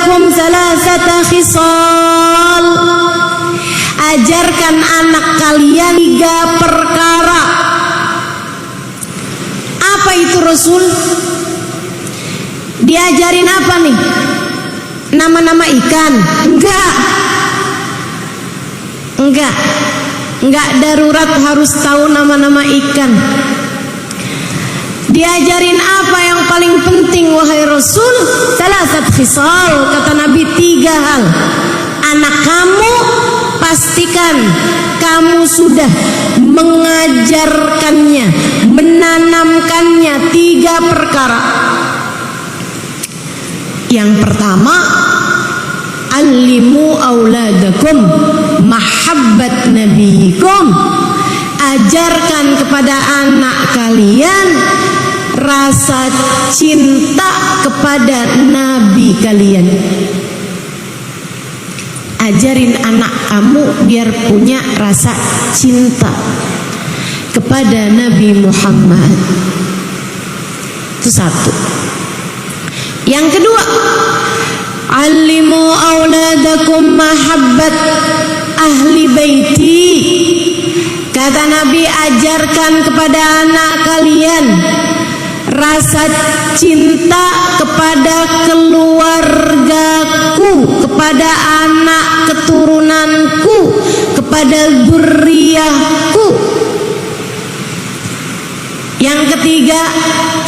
auladakum salasata khisal. Ajarkan anak kalian 3 perkara. Apa itu Rasul? Diajarin apa nih? Nama-nama ikan? Enggak darurat harus tahu nama-nama ikan. Diajarin apa yang paling penting wahai Rasul? Salasat khisal, kata Nabi, 3 hal. Anak kamu pastikan kamu sudah mengajarkannya, menanamkannya 3 perkara. Yang pertama, allimu auladakum mahabbat nabiyikum. Ajarkan kepada anak kalian rasa cinta kepada nabi kalian. Ajarin anak kamu biar punya rasa cinta kepada Nabi Muhammad. Itu 1. Yang kedua, alimu auladakum mahabbat ahli baiti. Kata Nabi, ajarkan kepada anak kalian rasa cinta kepada keluargaku, kepada anak keturunanku, kepada dzurriyyahku. Yang ketiga,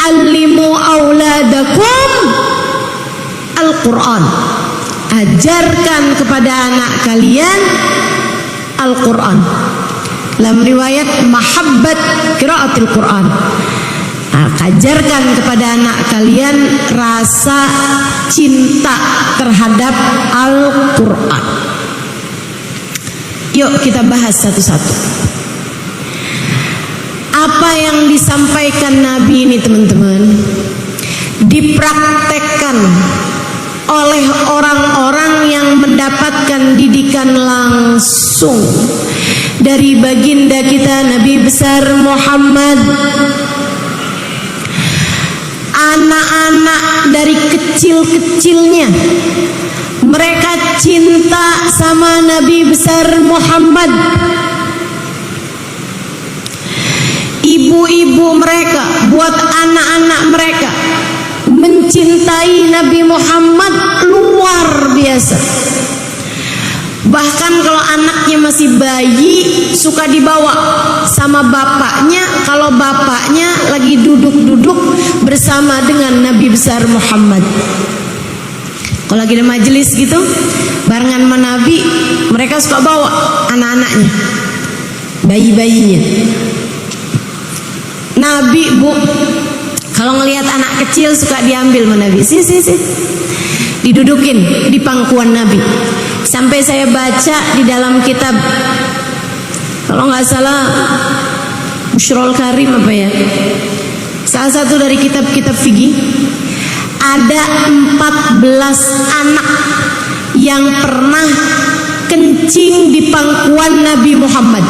alimu auladakum Al-Quran. Ajarkan kepada anak kalian Al-Quran. Dalam riwayat mahabbat qiraatil Quran. Ajarkan kepada anak kalian rasa cinta terhadap Al-Quran. Yuk kita bahas satu-satu. Apa yang disampaikan Nabi ini teman-teman dipraktekkan oleh orang-orang yang mendapatkan didikan langsung dari baginda kita Nabi besar Muhammad. Anak-anak dari kecil-kecilnya mereka cinta sama Nabi besar Muhammad. Ibu-ibu mereka buat anak-anak mereka mencintai Nabi Muhammad luar biasa. Bahkan kalau anaknya masih bayi suka dibawa sama bapaknya, kalau bapaknya lagi duduk-duduk bersama dengan Nabi besar Muhammad. Kalau lagi ada majelis gitu barengan sama Nabi, mereka suka bawa anak-anaknya, bayi-bayinya. Nabi, Bu, kalau ngelihat anak kecil suka diambil sama Nabi. Sini. Didudukin di pangkuan Nabi. Sampai saya baca di dalam kitab, kalau nggak salah Bushrul Karim apa ya, salah satu dari kitab-kitab fikih, ada 14 anak yang pernah kencing di pangkuan Nabi Muhammad.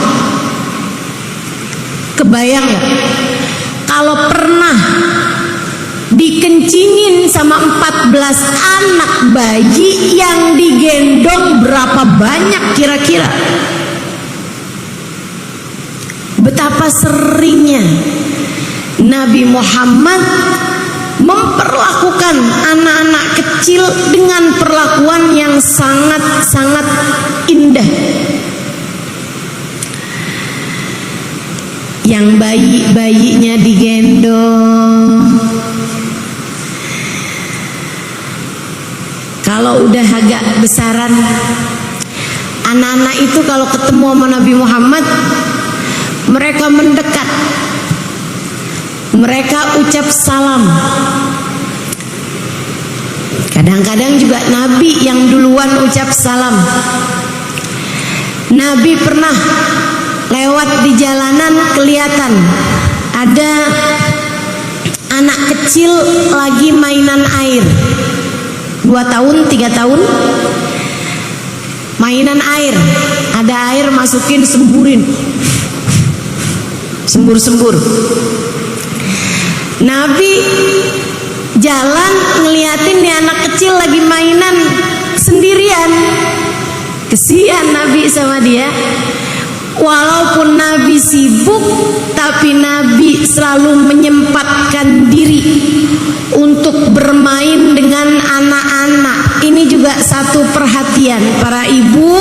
Kebayang nggak? Kalau pernah dikencingin sama 14 anak bayi, yang digendong berapa banyak kira-kira? Betapa seringnya Nabi Muhammad memperlakukan anak-anak kecil dengan perlakuan yang sangat-sangat indah. Yang bayi-bayinya digendong. Kalau udah agak besaran, anak-anak itu kalau ketemu sama Nabi Muhammad, mereka mendekat, mereka ucap salam. Kadang-kadang juga Nabi yang duluan ucap salam. Nabi pernah lewat di jalanan, kelihatan ada anak kecil lagi mainan air, 2 tahun, 3 tahun, mainan air, ada air masukin, semburin, sembur-sembur. Nabi jalan ngeliatin nih anak kecil lagi mainan sendirian. Kesian Nabi sama dia. Walaupun Nabi sibuk, tapi Nabi selalu menyempatkan diri untuk bermain dengan anak-anak. Ini juga satu perhatian para ibu,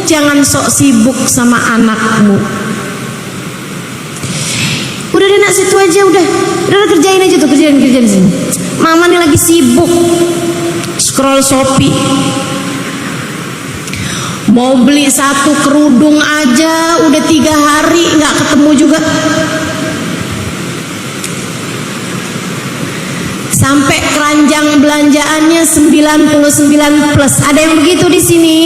jangan sok sibuk sama anakmu. Udah deh nak, situ aja, udah kerjain aja tuh, kerjain sini. Mama nih lagi sibuk scroll Shopee. Mau beli satu kerudung aja udah 3 hari nggak ketemu juga. Sampai keranjang belanjaannya 99 plus. Ada yang begitu di sini?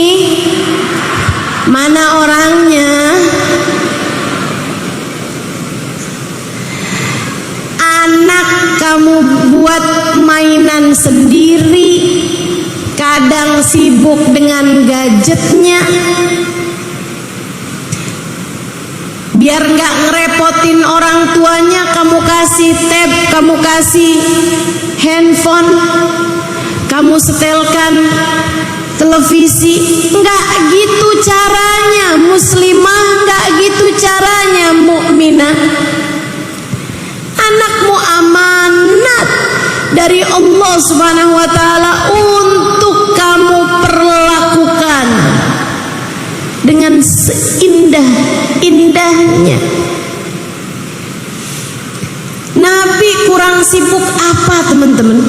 Mana orangnya? Anak kamu buat mainan sendiri, kadang sibuk dengan gadgetnya. Biar nggak ngerepotin orang tuanya, kamu kasih tab, kamu kasih handphone, kamu setelkan televisi. Nggak gitu caranya muslimah, nggak gitu caranya mukminah. Anakmu amanat dari Allah Subhanahu wa taala untuk kamu perlakukan dengan seindah-indahnya. Nabi kurang sibuk apa teman-teman?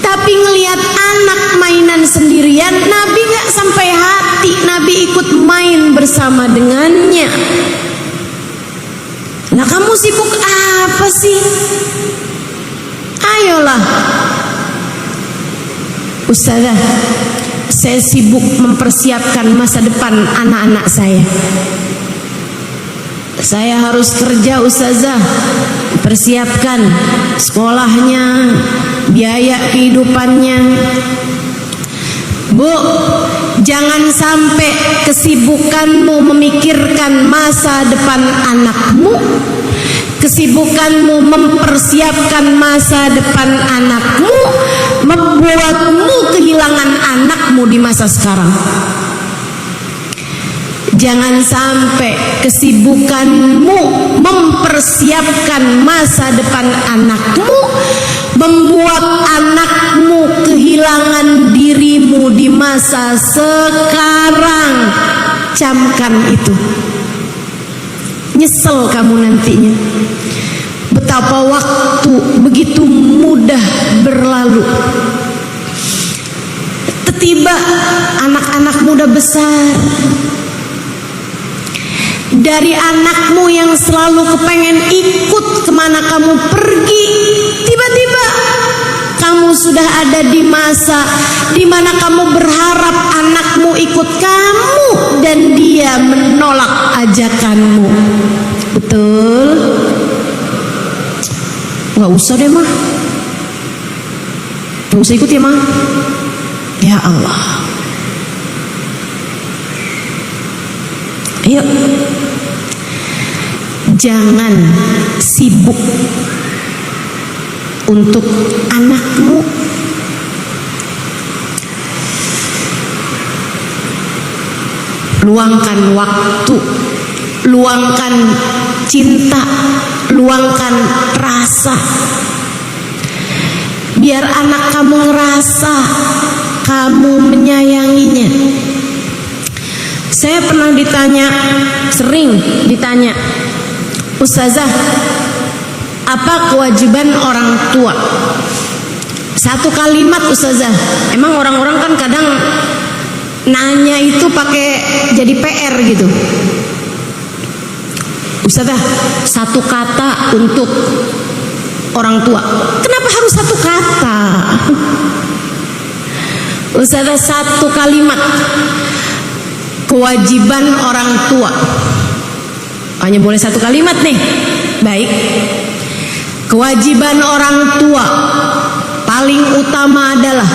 Tapi ngelihat anak mainan sendirian, Nabi gak sampai hati. Nabi ikut main bersama dengannya. Nah, kamu sibuk apa sih? Ayolah, Ustazah, saya sibuk mempersiapkan masa depan anak-anak saya. Saya harus kerja Ustazah, persiapkan sekolahnya, biaya kehidupannya. Bu, jangan sampai kesibukanmu memikirkan masa depan anakmu, kesibukanmu mempersiapkan masa depan anakmu, membuatmu kehilangan anakmu di masa sekarang. Jangan sampai kesibukanmu mempersiapkan masa depan anakmu membuat anakmu kehilangan dirimu di masa sekarang. Camkan itu. Nyesel kamu nantinya. Betapa waktu begitu mudah berlalu. Tiba anak-anak muda besar. Dari anakmu yang selalu kepengen ikut kemana kamu pergi, tiba-tiba kamu sudah ada di masa di mana kamu berharap anakmu ikut kamu dan dia menolak ajakanmu. Betul? Gak usah deh mah, gak usah ikut ya mah. Ya Allah, ayo, jangan sibuk untuk anakmu. Luangkan waktu, luangkan cinta, luangkan rasa, biar anak kamu ngerasa kamu menyayanginya. Saya pernah sering ditanya, Ustazah, apa kewajiban orang tua? Satu kalimat Ustazah, emang orang-orang kan kadang nanya itu pakai jadi PR gitu. Ustazah, satu kata untuk orang tua. Kenapa harus satu kata? Ustazah, satu kalimat. Kewajiban orang tua. Hanya boleh satu kalimat nih. Baik. Kewajiban orang tua paling utama adalah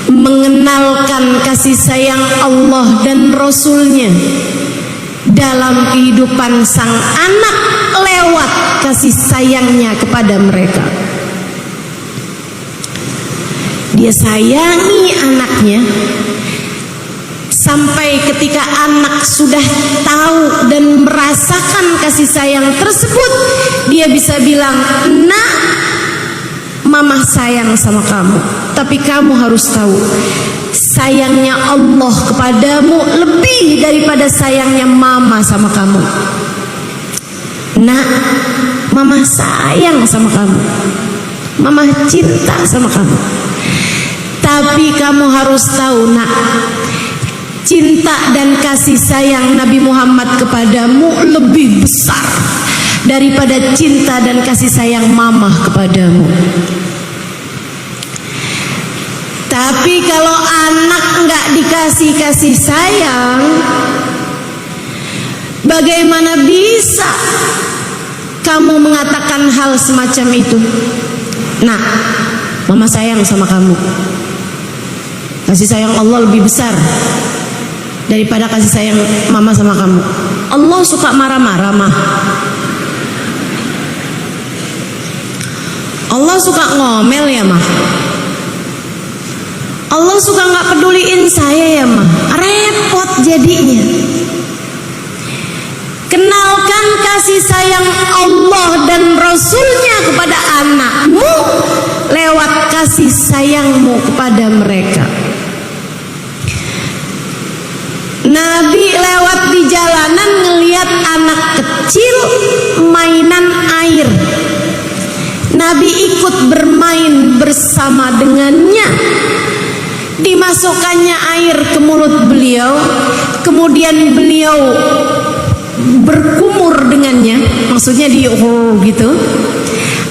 mengenalkan kasih sayang Allah dan Rasulnya dalam kehidupan sang anak lewat kasih sayangnya kepada mereka. dia sayangi anaknya, sampai ketika anak sudah tahu dan merasakan kasih sayang tersebut, dia bisa bilang, "Nak, mama sayang sama kamu, tapi kamu harus tahu sayangnya Allah kepadamu lebih daripada sayangnya mama sama kamu. Nak, mama sayang sama kamu, mama cinta sama kamu, tapi kamu harus tahu, nak, cinta dan kasih sayang Nabi Muhammad kepadamu lebih besar daripada cinta dan kasih sayang mama kepadamu." Tapi kalau anak nggak dikasih kasih sayang, bagaimana bisa kamu mengatakan hal semacam itu? Nah, mama sayang sama kamu, kasih sayang Allah lebih besar daripada kasih sayang mama sama kamu. Allah suka marah-marah mah. Allah suka ngomel ya mah. Allah suka nggak peduliin saya ya mah. Repot jadinya. Kenalkan kasih sayang Allah dan Rasulnya kepada anakmu lewat kasih sayangmu kepada mereka. Nabi lewat di jalanan ngelihat anak kecil mainan air. Nabi ikut bermain bersama dengannya. Dimasukkannya air ke mulut beliau, kemudian beliau berkumur dengannya, maksudnya gitu.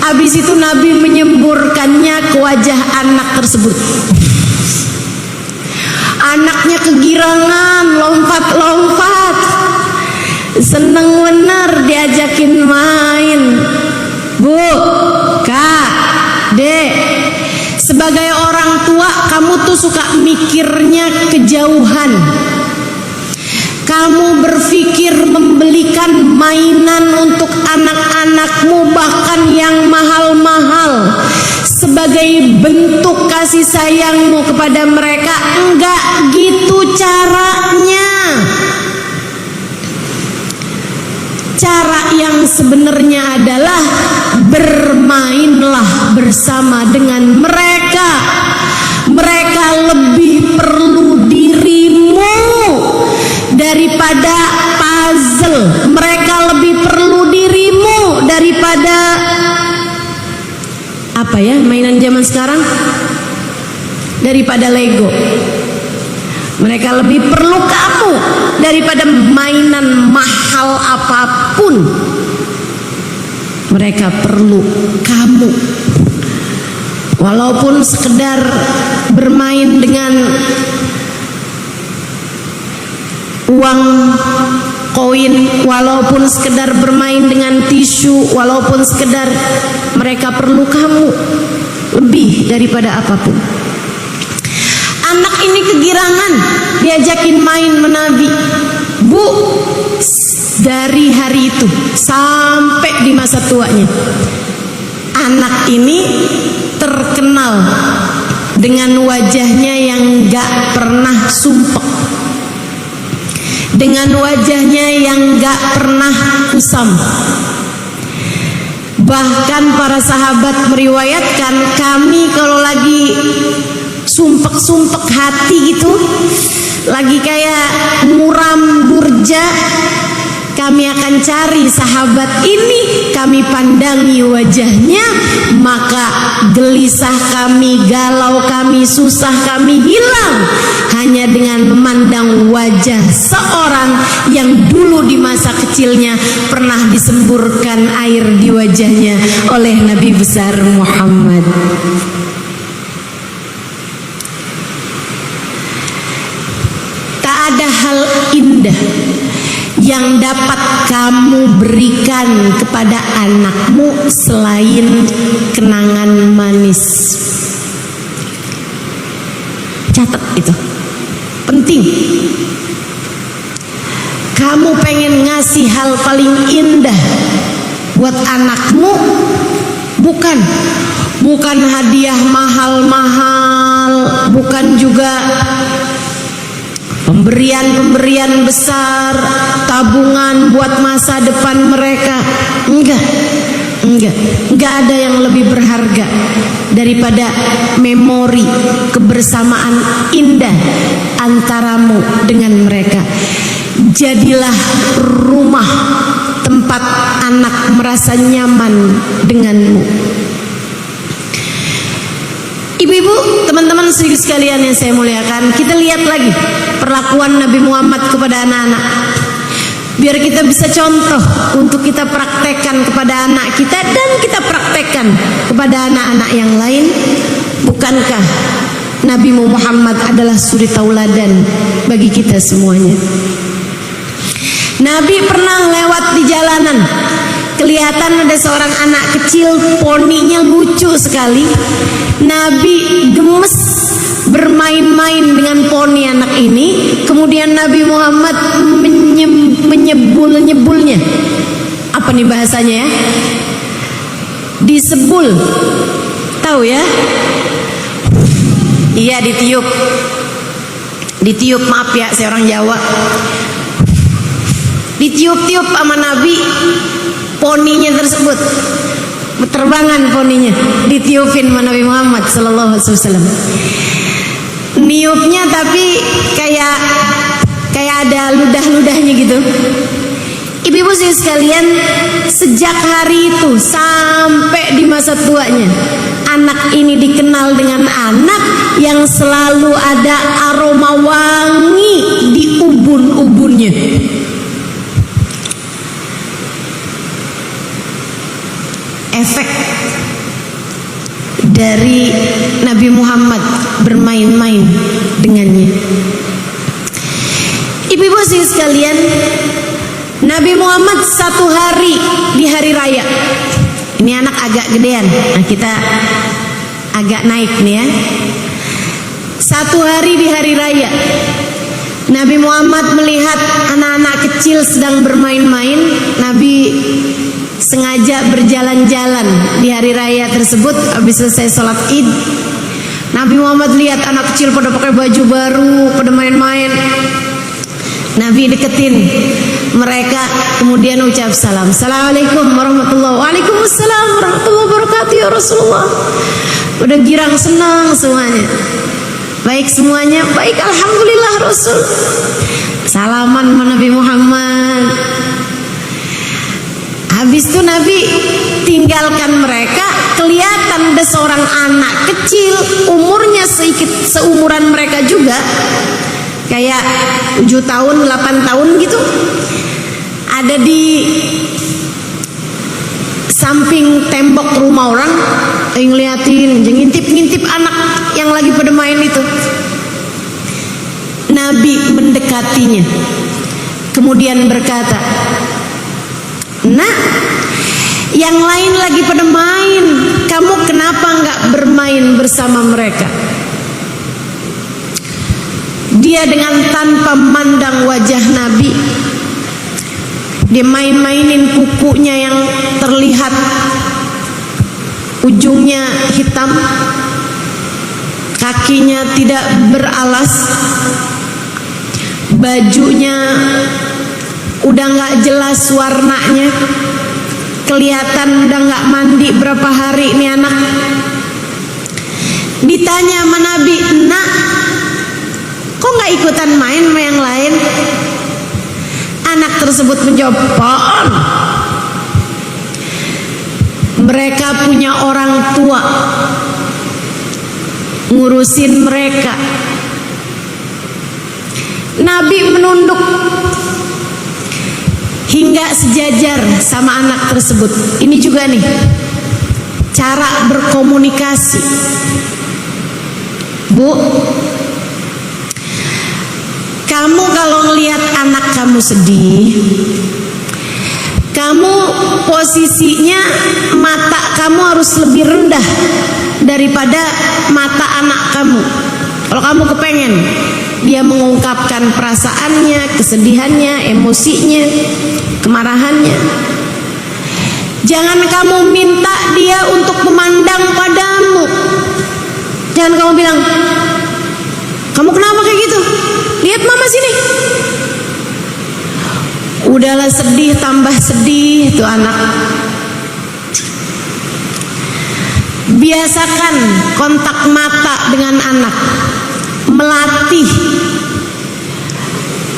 Habis itu Nabi menyemburkannya ke wajah anak tersebut. Anaknya kegirangan, lompat-lompat, seneng bener diajakin main. Bu, Kak, Dek, sebagai orang tua kamu tuh suka mikirnya kejauhan. Kamu berpikir membelikan mainan untuk anak-anakmu, bahkan yang mahal-mahal, sebagai bentuk kasih sayangmu kepada mereka. Enggak gitu caranya. Cara yang sebenarnya adalah bermainlah bersama dengan mereka. Mereka lebih perlu dirimu daripada puzzle. Mereka lebih perlu dirimu daripada apa ya, mainan zaman sekarang, daripada Lego. Mereka lebih perlu kamu daripada mainan mahal apapun. Mereka perlu kamu. Walaupun sekedar bermain dengan uang koin, walaupun sekedar bermain dengan tisu, walaupun sekedar, mereka perlu kamu lebih daripada apapun. Anak ini kegirangan diajakin main Nabi. Bu, dari hari itu sampai di masa tuanya, anak ini terkenal dengan wajahnya yang gak pernah sumpek, dengan wajahnya yang gak pernah kusam. Bahkan para sahabat meriwayatkan, kami kalau lagi sumpek-sumpek hati gitu, lagi kayak muram durja, kami akan cari sahabat ini, kami pandangi wajahnya, maka gelisah kami, galau kami, susah kami hilang hanya dengan memandang wajah seorang yang dulu di masa kecilnya pernah disemburkan air di wajahnya oleh Nabi besar Muhammad. Tak ada hal indah yang dapat kamu berikan kepada anakmu selain kenangan manis. Catat itu, penting. Kamu pengen ngasih hal paling indah buat anakmu, bukan bukan hadiah mahal-mahal, bukan juga pemberian-pemberian besar, tabungan buat masa depan mereka. Enggak ada yang lebih berharga daripada memori kebersamaan indah antaramu dengan mereka. Jadilah rumah tempat anak merasa nyaman denganmu. Ibu-ibu, teman-teman sekalian yang saya muliakan, kita lihat lagi perlakuan Nabi Muhammad kepada anak-anak, biar kita bisa contoh untuk kita praktekkan kepada anak kita dan kita praktekkan kepada anak-anak yang lain. Bukankah Nabi Muhammad adalah suri tauladan bagi kita semuanya? Nabi pernah lewat di jalanan, kelihatan ada seorang anak kecil, poninya lucu sekali. Nabi gemes bermain-main dengan poni anak ini. Kemudian Nabi Muhammad menyebul-nyebulnya. Apa nih bahasanya ya? Disebul. Tahu ya? Iya, ditiup. Ditiup, maaf ya, saya orang Jawa. Ditiup-tiup sama Nabi poninya tersebut. Terbangan poninya, ditiupin sama Nabi Muhammad sallallahu alaihi wasallam. Niupnya tapi kayak ada ludah-ludahnya gitu. Ibu-ibu sekalian, sejak hari itu sampai di masa tuanya, anak ini dikenal dengan anak yang selalu ada aroma wangi di ubun-ubunnya. Efek dari Nabi Muhammad bermain-main dengannya. Ibu-ibu sekalian, Nabi Muhammad satu hari di hari raya, ini anak agak gedean, nah kita agak naik nih ya. Satu hari di hari raya, Nabi Muhammad melihat anak-anak kecil sedang bermain-main. Nabi sengaja berjalan-jalan di hari raya tersebut. Habis selesai sholat id, Nabi Muhammad lihat anak kecil pada pakai baju baru, pada main-main. Nabi deketin mereka, kemudian ucap salam. Assalamualaikum warahmatullahi wabarakatuh. Waalaikumsalam warahmatullahi wabarakatuh ya Rasulullah. Udah girang, senang semuanya. Baik semuanya, baik, alhamdulillah Rasul. Salaman sama Nabi Muhammad. Habis itu Nabi tinggalkan mereka. Kelihatan ada seorang anak kecil, umurnya sedikit seumuran mereka juga, kayak 7 tahun, 8 tahun gitu. Ada di samping tembok rumah orang, ngeliatin, ngintip-ngintip anak yang lagi pada main itu. Nabi mendekatinya, kemudian berkata, "Nak, yang lain lagi pada main, kamu kenapa nggak bermain bersama mereka?" Dia dengan tanpa memandang wajah Nabi, dia main-mainin kukunya yang terlihat ujungnya hitam, kakinya tidak beralas, bajunya udah nggak jelas warnanya, kelihatan udah nggak mandi berapa hari ini anak. Ditanya sama Nabi, "Nak, kok nggak ikutan main sama yang lain?" Anak tersebut menjawab, "Pon, mereka punya orang tua ngurusin mereka." Nabi menunduk hingga sejajar sama anak tersebut. Ini juga nih cara berkomunikasi. Bu, kamu kalau ngelihat anak kamu sedih, kamu posisinya mata kamu harus lebih rendah daripada mata anak kamu. Kalau kamu kepengen dia mengungkapkan perasaannya, kesedihannya, emosinya, kemarahannya, Jangan kamu minta dia untuk memandang padamu. Jangan kamu bilang, kamu kenapa kayak gitu? Lihat mama sini. Udahlah sedih tambah sedih tuh anak. Biasakan kontak mata dengan anak.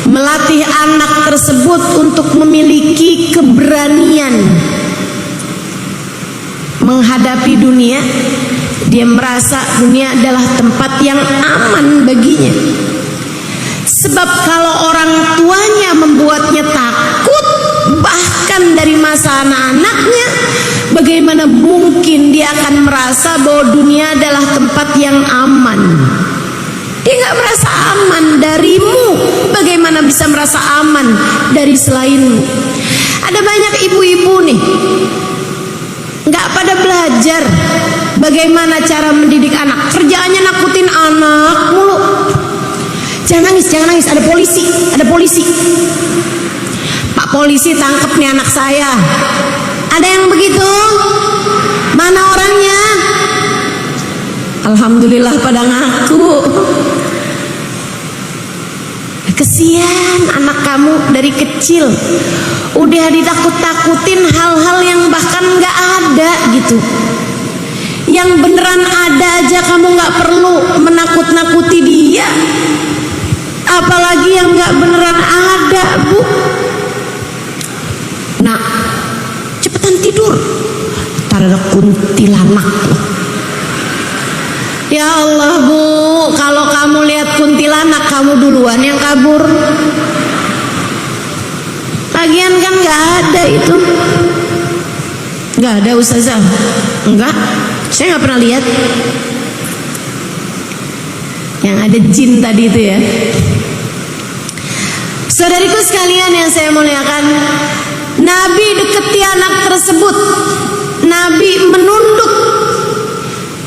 Melatih anak tersebut untuk memiliki keberanian menghadapi dunia. Dia merasa dunia adalah tempat yang aman baginya. Sebab kalau orang tuanya membuatnya takut, bahkan dari masa anak-anaknya, bagaimana mungkin dia akan merasa bahwa dunia adalah tempat yang aman? Dia gak merasa aman darimu. Bagaimana bisa merasa aman dari selainmu? Ada banyak ibu-ibu nih, gak pada belajar bagaimana cara mendidik anak. Kerjaannya nakutin anak mulu. Jangan nangis, jangan nangis, ada polisi. Pak polisi tangkap nih anak saya. Ada yang begitu? Mana orangnya? Alhamdulillah pada ngaku. Kesian anak kamu dari kecil udah ditakut-takutin hal-hal yang bahkan gak ada gitu. Yang beneran ada aja kamu gak perlu menakut-nakuti dia, apalagi yang gak beneran ada, Bu. Nah, cepetan tidur, ntar ada kuntilanak loh. Ya Allah, Bu, kalau kamu lihat kuntilanak kamu duluan yang kabur. Lagian kan gak ada itu. Gak ada, Ustazah. Enggak, saya gak pernah lihat. Yang ada jin tadi itu ya. Saudariku sekalian yang saya muliakan, Nabi deketi anak tersebut. Nabi menunduk.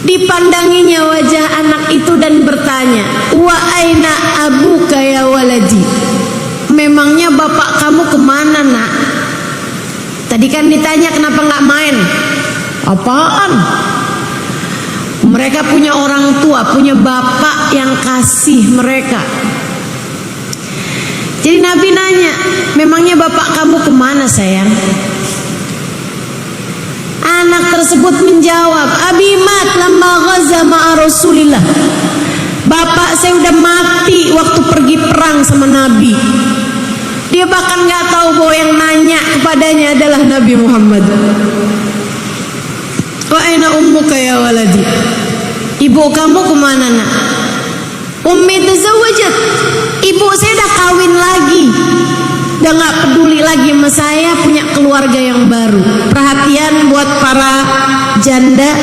Dipandanginya wajah anak itu dan bertanya, wa aina abuka ya waladi? Memangnya bapak kamu kemana, nak? Tadi kan ditanya kenapa nggak main. Apaan? Mereka punya orang tua, punya bapak yang kasih mereka. Jadi Nabi nanya, memangnya bapak kamu kemana, sayang? Anak tersebut menjawab, Abi mat lamma ghaza ma'a Rasulillah. Bapak saya udah mati waktu pergi perang sama Nabi. Dia bahkan gak tahu bahwa yang nanya kepadanya adalah Nabi Muhammad. Wa aina ummuka ya waladi? Ibu kamu kemana, nak? Ummi tazawwajat. Ibu saya udah kawin lagi. Udah gak peduli lagi sama saya, punya keluarga yang baru. Perhatian buat para janda.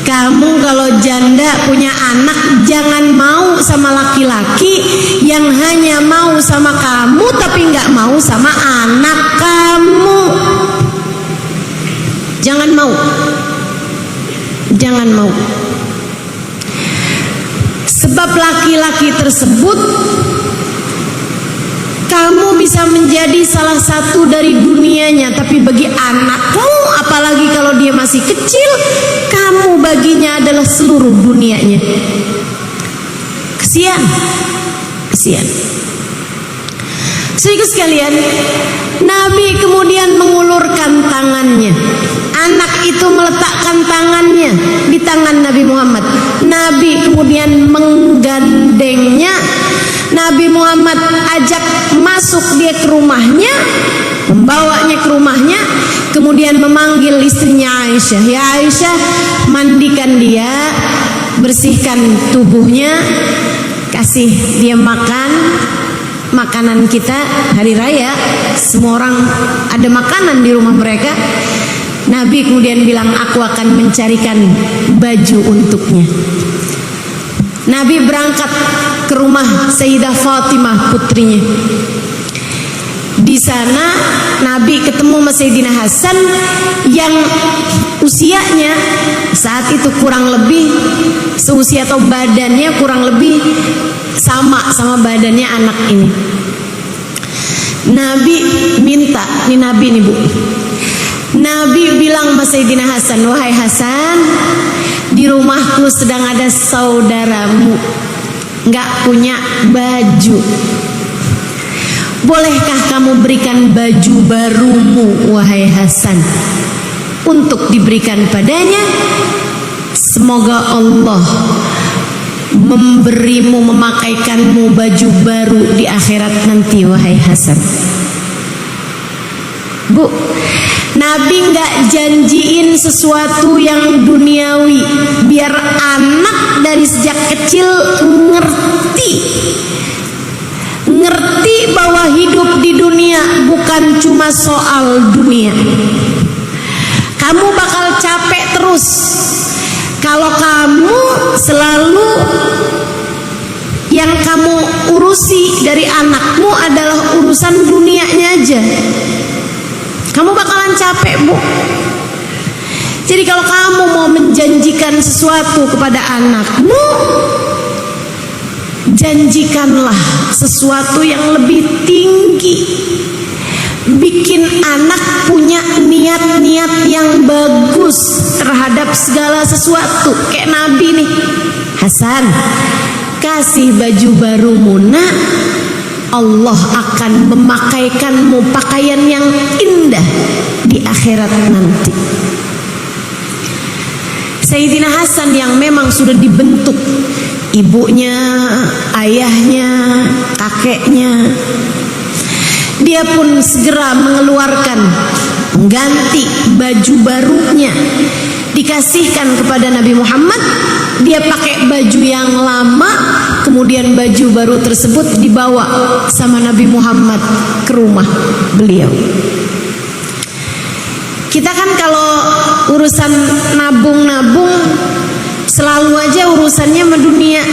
Kamu kalau janda punya anak, jangan mau sama laki-laki yang hanya mau sama kamu tapi gak mau sama anak kamu. Jangan mau. Jangan mau. Sebab laki-laki tersebut kamu bisa menjadi salah satu dari dunianya, tapi bagi anakmu, apalagi kalau dia masih kecil, kamu baginya adalah seluruh dunianya. Kesian. Saudara sekalian, Nabi kemudian mengulurkan tangannya. Anak itu meletakkan tangannya di tangan Nabi Muhammad. Nabi kemudian menggandengnya. Nabi Muhammad ajak masuk dia ke rumahnya, membawanya ke rumahnya, kemudian memanggil istrinya Aisyah. Ya Aisyah, mandikan dia, bersihkan tubuhnya, kasih dia makan. Makanan kita hari raya, semua orang ada makanan di rumah mereka. Nabi kemudian bilang, aku akan mencarikan baju untuknya. Nabi berangkat ke rumah Sayyidah Fatimah putrinya. Di sana Nabi ketemu sama Sayyidina Hasan yang usianya saat itu kurang lebih seusia atau badannya kurang lebih sama badannya anak ini. Nabi minta, ini Nabi nih Bu. Nabi bilang sama Sayyidina Hasan, wahai Hasan, di rumahku sedang ada saudaramu nggak punya baju. Bolehkah kamu berikan baju barumu, wahai Hasan, untuk diberikan padanya? Semoga Allah memberimu, memakaikanmu baju baru di akhirat nanti, wahai Hasan. Bu, Nabi nggak janjiin sesuatu yang duniawi, biar anak dari sejak kecil ngerti bahwa hidup di dunia bukan cuma soal dunia. Kamu bakal capek terus kalau kamu selalu yang kamu urusi dari anakmu adalah urusan dunianya aja. Kamu bakalan capek, Bu. Jadi kalau kamu mau menjanjikan sesuatu kepada anakmu, janjikanlah sesuatu yang lebih tinggi. Bikin anak punya niat-niat yang bagus terhadap segala sesuatu. Kayak Nabi nih, Hasan, kasih baju barumu nak, Allah akan memakaikanmu pakaian yang indah di akhirat nanti. Sayyidina Hasan yang memang sudah dibentuk ibunya, ayahnya, kakeknya, dia pun segera mengeluarkan, mengganti baju barunya, dikasihkan kepada Nabi Muhammad. Dia pakai baju yang lama, kemudian baju baru tersebut dibawa sama Nabi Muhammad ke rumah beliau. Kita kan kalau urusan nabung-nabung selalu aja urusannya sama dunia.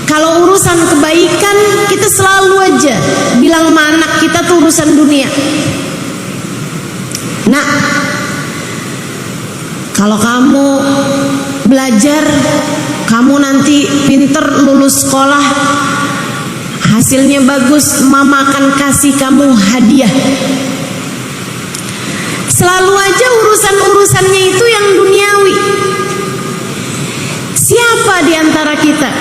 Kalau urusan kebaikan kita selalu aja bilang sama anak kita tuh urusan dunia. Nah, kalau kamu belajar, kamu nanti pinter, lulus sekolah, hasilnya bagus, mama akan kasih kamu hadiah. Selalu aja urusan-urusannya itu yang duniawi. Siapa di antara kita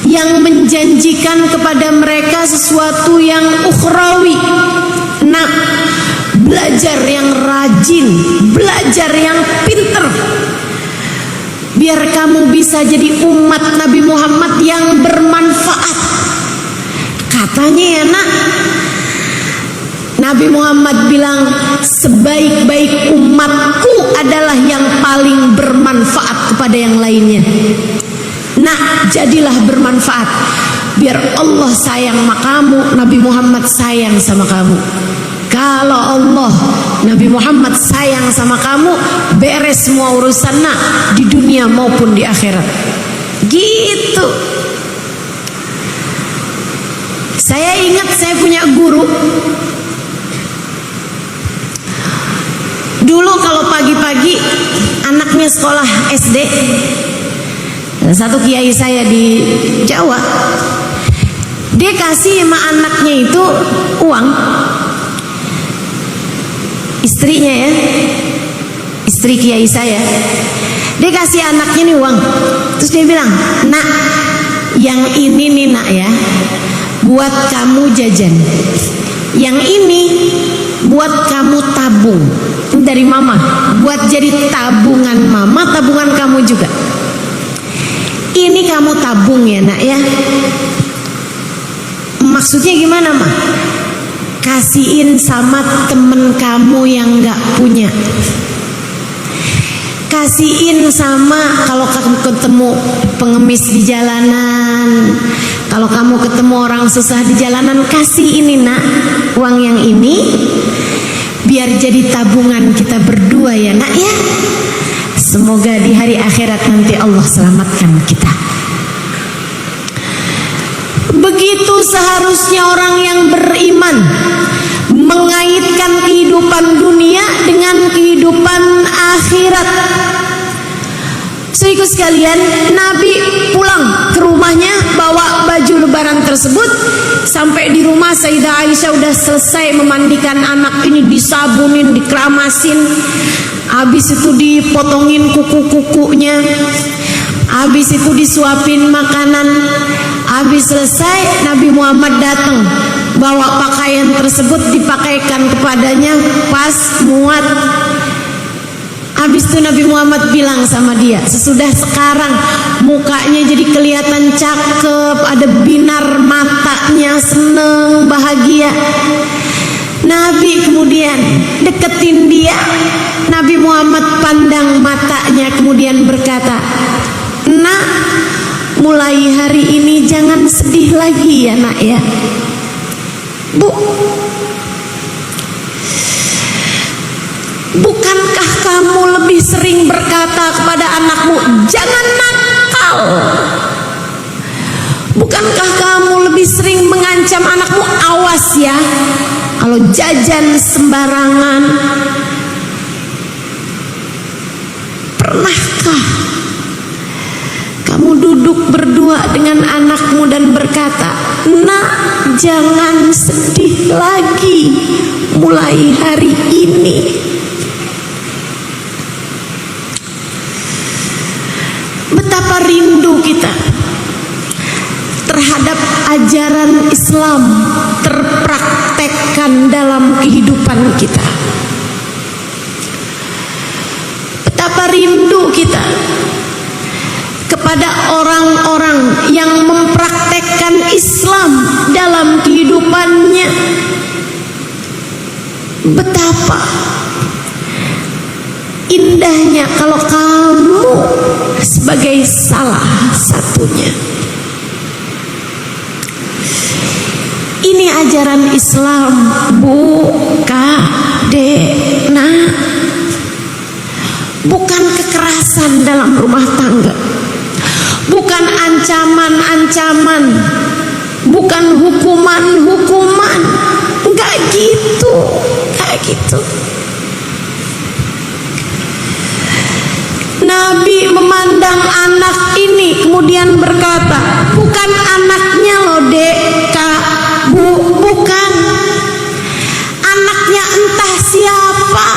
yang menjanjikan kepada mereka sesuatu yang ukhrawi? Nah, belajar yang rajin, belajar yang pinter, biar kamu bisa jadi umat Nabi Muhammad yang bermanfaat. Katanya ya nak, Nabi Muhammad bilang, sebaik-baik umatku adalah yang paling bermanfaat kepada yang lainnya. Nah, jadilah bermanfaat, biar Allah sayang sama kamu, Nabi Muhammad sayang sama kamu. Kalau Allah, Nabi Muhammad sayang sama kamu, beres semua urusan nak, di dunia maupun di akhirat. Gitu. Saya ingat saya punya guru. Dulu kalau pagi-pagi anaknya sekolah SD, satu kiai saya di Jawa, dia kasih sama anaknya itu uang. Istrinya ya, istri kiai saya, dia kasih anaknya nih uang. Terus dia bilang, nak, yang ini nih nak ya, buat kamu jajan. Yang ini buat kamu tabung. Dari mama, buat jadi tabungan mama, tabungan kamu juga. Ini kamu tabung ya nak ya. Maksudnya gimana mah? Kasihin sama temen kamu yang gak punya. Kasihin sama kalau kamu ketemu pengemis di jalanan, kalau kamu ketemu orang susah di jalanan, kasih ini nak, uang yang ini, biar jadi tabungan kita berdua ya nak ya. Semoga di hari akhirat nanti Allah selamatkan kita. Begitu seharusnya orang yang beriman mengaitkan kehidupan dunia dengan kehidupan akhirat. Saudaraku sekalian, Nabi pulang ke rumahnya bawa baju lebaran tersebut. Sampai di rumah Sayyidah Aisyah udah selesai memandikan anak ini, disabunin, dikeramasin. Habis itu dipotongin kuku-kukunya. Habis itu disuapin makanan. Habis selesai, Nabi Muhammad datang bawa pakaian tersebut dipakaikan kepadanya pas muat. Habis itu Nabi Muhammad bilang sama dia, sesudah sekarang mukanya jadi kelihatan cakep, ada binar matanya, seneng, bahagia. Nabi kemudian deketin dia. Nabi Muhammad pandang matanya kemudian berkata, "Nak, mulai hari ini jangan sedih lagi ya nak ya." Bu, bukankah kamu lebih sering berkata kepada anakmu, jangan nakal? Bukankah kamu lebih sering mengancam anakmu, awas ya kalau jajan sembarangan? Pernahkah kamu duduk berdua dengan anakmu dan berkata, "Nak, jangan sedih lagi mulai hari ini"? Betapa rindu kita terhadap ajaran Islam terpraktekkan dalam kehidupan kita. Betapa rindu kita kepada orang-orang yang mempraktekkan Islam dalam kehidupannya. Betapa indahnya kalau kamu sebagai salah satunya. Ini ajaran Islam, Bu, Kak, Dek, Nak. Bukan kekerasan dalam rumah tangga, bukan ancaman-ancaman, bukan hukuman-hukuman. Enggak gitu, enggak gitu. Nabi memandang anak ini kemudian berkata, bukan anaknya loh Dek, Kak, Bu, bukan. Anaknya entah siapa.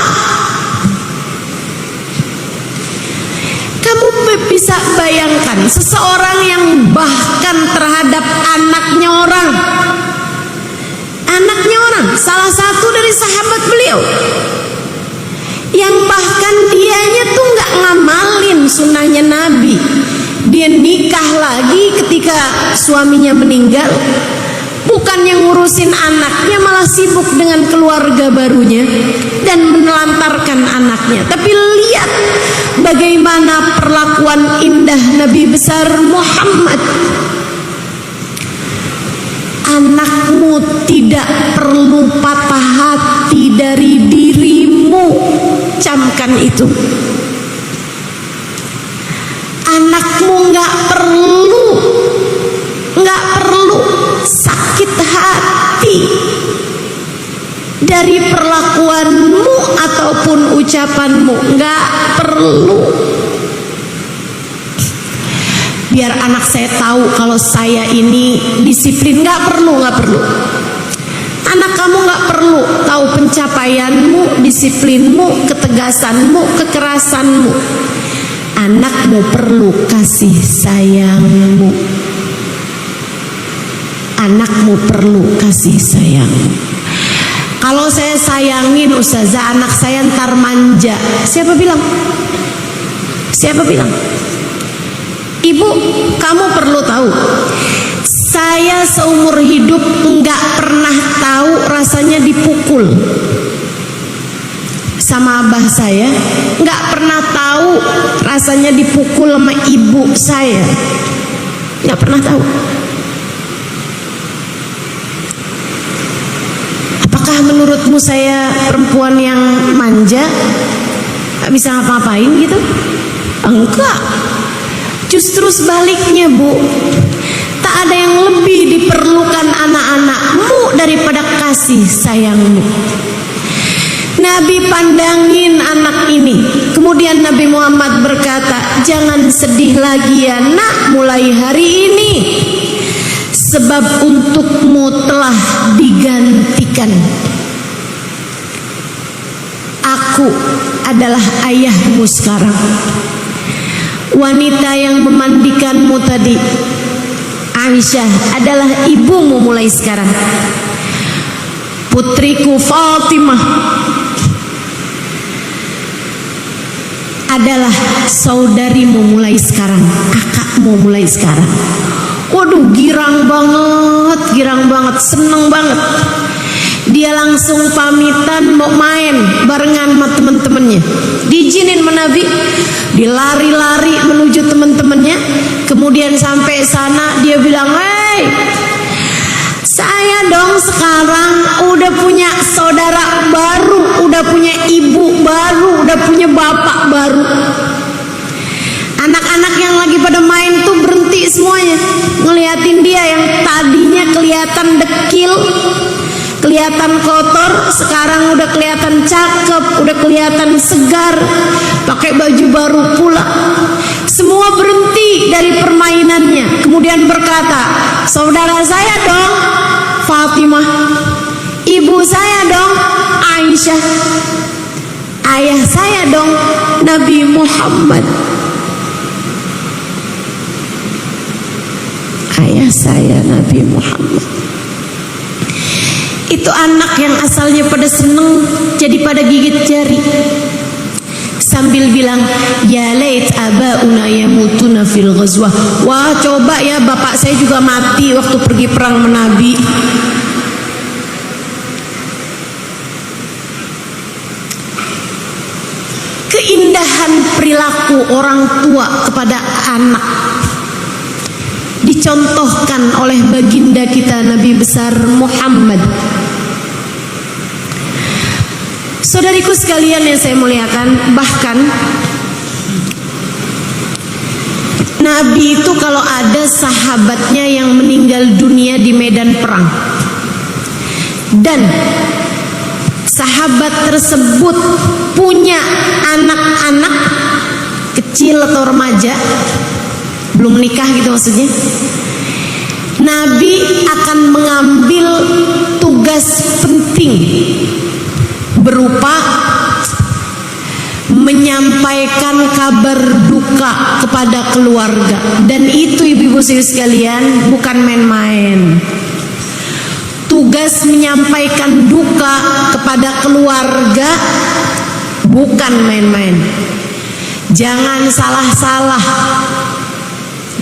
Kamu bisa bayangkan seseorang yang bahkan terhadap anaknya orang, salah satu dari sahabat beliau, yang bahkan dianya tuh nggak ngamalin sunnahnya Nabi. Dia nikah lagi ketika suaminya meninggal, bukan yang ngurusin anaknya, malah sibuk dengan keluarga barunya dan menelantarkan anaknya. Tapi lihat bagaimana perlakuan indah Nabi besar Muhammad. Anakmu tidak perlu patah hati dari dirimu, camkan itu. Anakmu nggak perlu sakit hati dari perlakuanmu ataupun ucapanmu, nggak perlu. Biar anak saya tahu kalau saya ini disiplin, nggak perlu. Anak kamu nggak perlu tahu pencapaianmu, disiplinmu, ketegasanmu, kekerasanmu. Anakmu perlu kasih sayangmu. Anakmu perlu kasih sayangmu. Kalau saya sayangin Ustazah, anak saya ntar manja. Siapa bilang? Ibu, kamu perlu tahu, saya seumur hidup nggak pernah tahu rasanya dipukul sama abah saya, nggak pernah tahu rasanya dipukul sama ibu saya, nggak pernah tahu. Apakah menurutmu saya perempuan yang manja, nggak bisa ngapa-ngapain gitu? Enggak. Justru sebaliknya, Bu. Tak ada yang lebih diperlukan anak-anakmu daripada kasih sayangmu. Nabi pandangin anak ini. Kemudian Nabi Muhammad Muhammad berkata, jangan sedih lagi ya nak mulai hari ini, sebab untukmu telah digantikan. Aku adalah ayahmu sekarang. Wanita yang memandikanmu tadi, Aisyah, adalah ibumu mulai sekarang. Putriku Fatimah adalah saudarimu mulai sekarang, kakakmu mulai sekarang. Waduh, girang banget, seneng banget. Dia langsung pamitan mau main barengan sama temen-temennya. Diizinin sama Nabi, dilari-lari menuju temen-temennya. Kemudian sampai sana dia bilang, "Hei, saya dong sekarang udah punya saudara baru, udah punya ibu baru, udah punya bapak baru." Anak-anak yang lagi pada main tuh berhenti semuanya, ngeliatin dia yang tadinya kelihatan dekil, kelihatan kotor, sekarang udah kelihatan cakep, udah kelihatan segar, pakai baju baru pula. Semua berhenti dari permainannya, kemudian berkata, "Saudara saya dong Fatimah, ibu saya dong Aisyah, ayah saya dong Nabi Muhammad." Ayah saya Nabi Muhammad. Itu anak yang asalnya pada seneng jadi pada gigit jari sambil bilang, "Ya lait abauna yamutuna fil ghazwah." Wah, coba ya bapak saya juga mati waktu pergi perang sama Nabi. Keindahan perilaku orang tua kepada anak dicontohkan oleh baginda kita Nabi besar Muhammad. Saudariku sekalian yang saya muliakan, bahkan Nabi itu kalau ada sahabatnya yang meninggal dunia di medan perang dan sahabat tersebut punya anak-anak kecil atau remaja, belum menikah gitu maksudnya, Nabi akan mengambil tugas penting berupa menyampaikan kabar duka kepada keluarga. Dan itu ibu-ibu sekalian bukan main-main. Tugas menyampaikan duka kepada keluarga bukan main-main. Jangan salah-salah.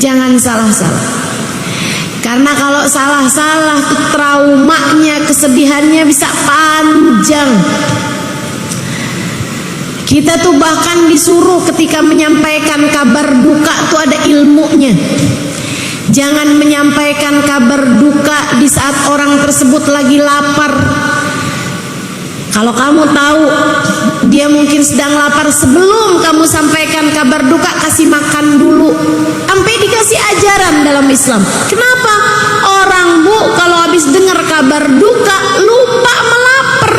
Jangan salah-salah. Karena kalau salah-salah traumanya, kesedihannya bisa panjang. Kita tuh bahkan disuruh ketika menyampaikan kabar duka tuh ada ilmunya. Jangan menyampaikan kabar duka di saat orang tersebut lagi lapar. Kalau kamu tahu dia mungkin sedang lapar, sebelum kamu sampaikan kabar duka, kasih makan dulu. Sampai dikasih ajaran dalam Islam. Kenapa? Orang bu kalau habis dengar kabar duka lupa melapar,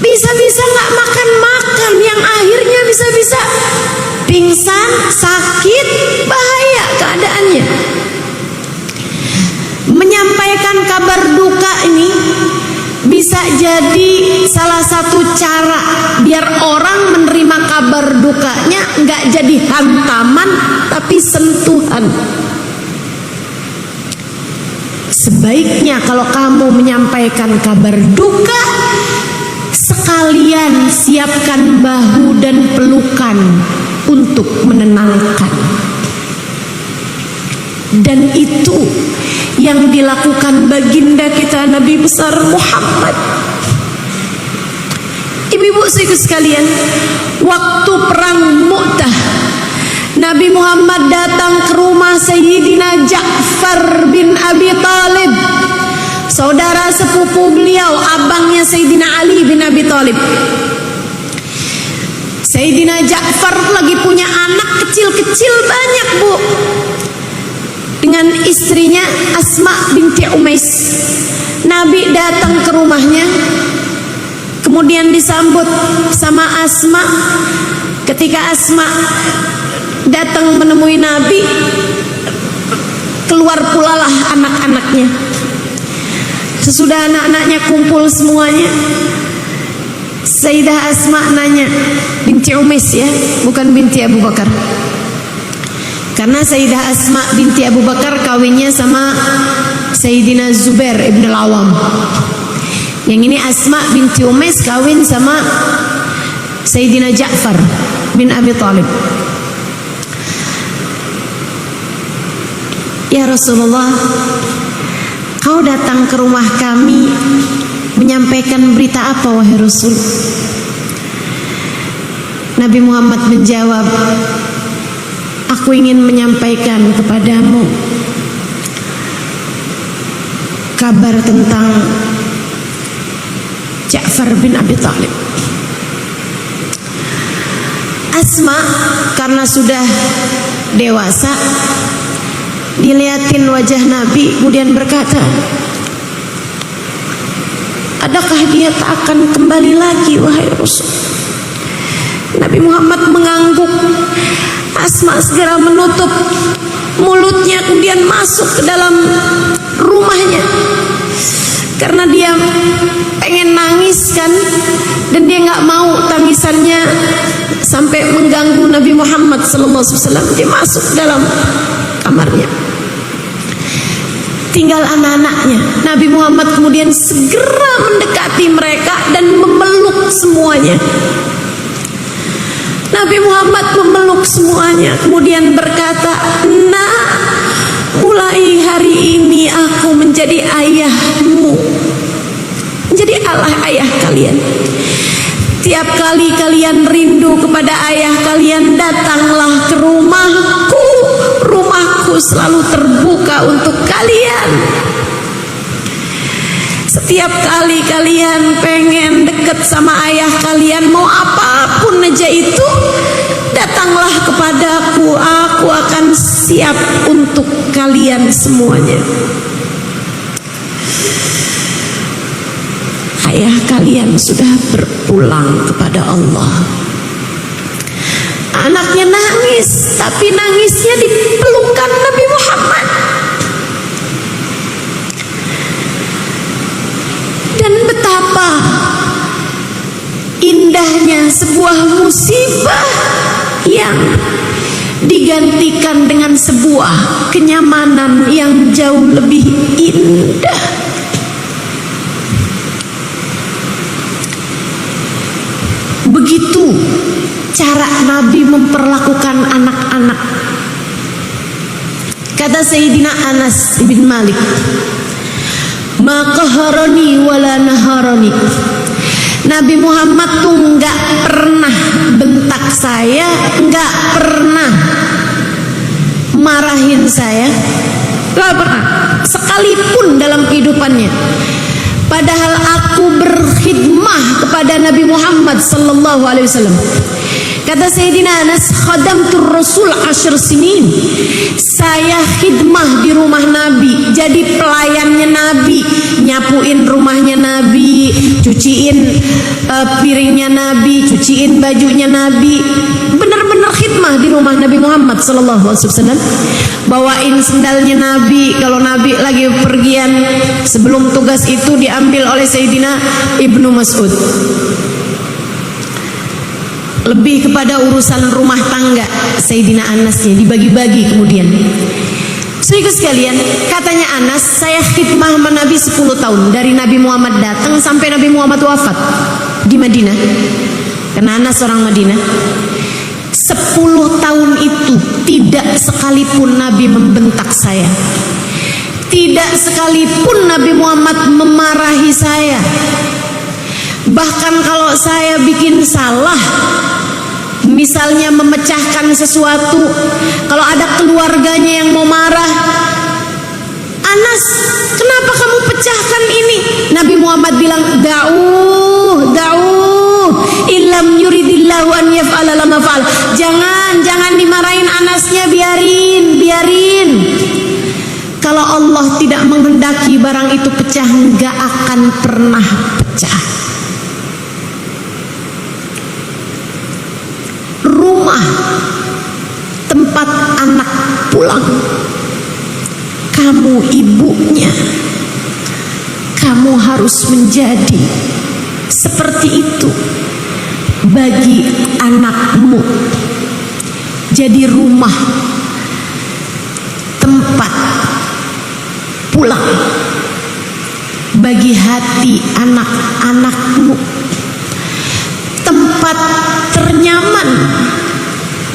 bisa-bisa nggak makan-makan, yang akhirnya bisa-bisa pingsan, sakit, bahaya keadaannya. Menyampaikan kabar duka ini bisa jadi salah satu cara biar orang menerima kabar dukanya nggak jadi hantaman tapi sentuhan. Sebaiknya kalau kamu menyampaikan kabar duka, sekalian siapkan bahu dan pelukan untuk menenangkan. Dan itu yang dilakukan baginda kita Nabi besar Muhammad. Ibu-ibu sekalian, waktu perang Mu'tah, Nabi Muhammad datang ke rumah Sayyidina Ja'far bin Abi Talib, saudara sepupu beliau, abangnya Sayyidina Ali bin Abi Talib. Sayyidina Ja'far lagi punya anak kecil-kecil banyak bu, dengan istrinya Asma binti Umais. Nabi datang ke rumahnya, kemudian disambut sama Asma. Ketika Ketika Asma datang menemui Nabi, keluar pula lah anak-anaknya. Sesudah anak-anaknya kumpul semuanya, Sayyidah Asma nanya, binti Umais ya, bukan binti Abu Bakar. Karena Sayyidah Asma binti Abu Bakar kawinnya sama Sayyidina Zubair ibn al-Awam. Yang ini Asma binti Umais kawin sama Sayyidina Ja'far bin Abi Thalib. Ya Rasulullah, kau datang ke rumah kami menyampaikan berita apa wahai Rasul? Nabi Muhammad menjawab, aku ingin menyampaikan kepadamu kabar tentang Ja'far bin Abi Thalib. Asma karena sudah dewasa, dilihatin wajah Nabi, kemudian berkata, adakah dia tak akan kembali lagi wahai Rasul? Nabi Muhammad mengangguk. Asma segera menutup mulutnya, kemudian masuk ke dalam rumahnya karena dia pengen nangis kan, dan dia nggak mau tangisannya sampai mengganggu Nabi Muhammad SAW. Dia masuk ke dalam kamarnya, tinggal anak-anaknya. Nabi Muhammad kemudian segera mendekati mereka dan memeluk semuanya. Nabi Muhammad memeluk semuanya, kemudian berkata, nah, mulai hari ini aku menjadi ayahmu, menjadi ayah kalian. Tiap kali kalian rindu kepada ayah kalian, datanglah ke rumahku. Rumahku selalu terbuka untuk kalian. Setiap kali kalian pengen deket sama ayah kalian, mau apapun aja itu, datanglah kepadaku. Aku akan siap untuk kalian semuanya. Ayah kalian sudah berpulang kepada Allah. Anaknya nangis, tapi nangisnya di pelukan Nabi Muhammad. Dan betapa indahnya sebuah musibah yang digantikan dengan sebuah kenyamanan yang jauh lebih indah. Begitu cara Nabi memperlakukan anak-anak. Kata Sayyidina Anas bin Malik, ma qaharani wala naharani. Nabi Muhammad tuh nggak pernah bentak saya, nggak pernah marahin saya, nggak pernah sekalipun dalam kehidupannya. Padahal aku berkhidmah kepada Nabi Muhammad sallallahu alaihi wasallam. Kata Sayyidina Anas, khadamtur Rasul 10 sinin. Saya khidmah di rumah Nabi, jadi pelayannya Nabi, nyapuin rumahnya Nabi, cuciin piringnya Nabi, cuciin bajunya Nabi. Benar-benar khidmah di rumah Nabi Muhammad sallallahu alaihi wasallam. Bawain sendalnya Nabi kalau Nabi lagi pergian. Sebelum tugas itu diambil oleh Sayyidina Ibnu Mas'ud. Lebih kepada urusan rumah tangga Sayyidina Anasnya dibagi-bagi kemudian. Saudara sekalian, katanya Anas, saya khidmah sama Nabi 10 tahun, dari Nabi Muhammad datang sampai Nabi Muhammad wafat di Madinah. Karena Anas orang Madinah. 10 tahun itu tidak sekalipun Nabi membentak saya. Tidak sekalipun Nabi Muhammad memarahi saya. Bahkan kalau saya bikin salah, misalnya memecahkan sesuatu, kalau ada keluarganya yang mau marah, Anas, kenapa kamu pecahkan ini? Nabi Muhammad bilang, da'uh, illam yuridillahu an yaf'ala lama fa'al. Jangan dimarahin Anasnya, biarin. Kalau Allah tidak menghendaki barang itu pecah, nggak akan pernah pecah. tempat anak pulang, kamu ibunya, kamu harus menjadi seperti itu bagi anakmu. Jadi rumah, tempat pulang bagi hati anak-anakmu, tempat ternyaman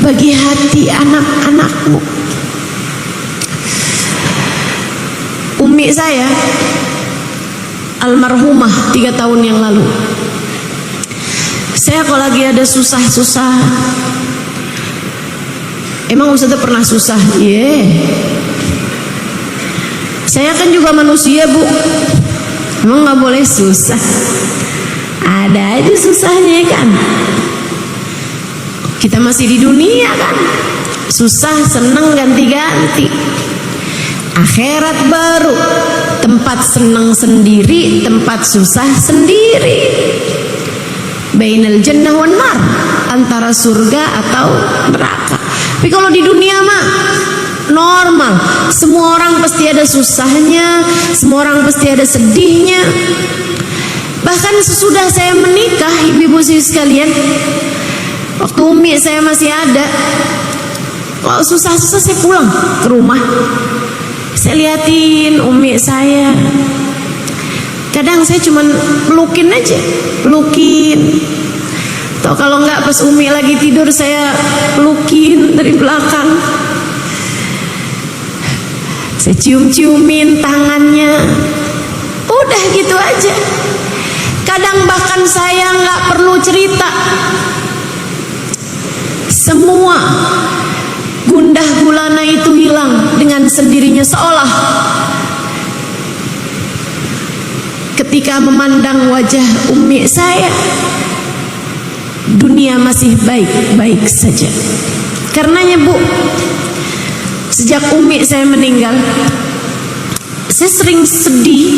bagi hati anak-anakmu. Umi saya almarhumah 3 tahun yang lalu. Saya kalau lagi ada susah-susah, emang Ustazah pernah susah? Iya. Saya kan juga manusia, Bu. Emang gak boleh susah? Ada aja susahnya kan. Kita masih di dunia kan. Susah seneng ganti-ganti. Akhirat baru, tempat seneng sendiri, tempat susah sendiri. Bainal jannah wan nar, antara surga atau neraka. Tapi kalau di dunia mah normal, semua orang pasti ada susahnya, semua orang pasti ada sedihnya. Bahkan sesudah saya menikah, ibu-ibu sekalian, waktu umi saya masih ada, kalau susah-susah saya pulang ke rumah, saya liatin umi saya. Kadang saya cuman pelukin aja, pelukin. Atau kalau enggak pas umi lagi tidur, saya pelukin dari belakang. Saya cium-ciumin tangannya. Udah gitu aja. Kadang bahkan saya nggak perlu cerita. Semua gundah gulana itu hilang dengan sendirinya, seolah ketika memandang wajah umi saya, dunia masih baik-baik saja. Karenanya, Bu, sejak umi saya meninggal, saya sering sedih.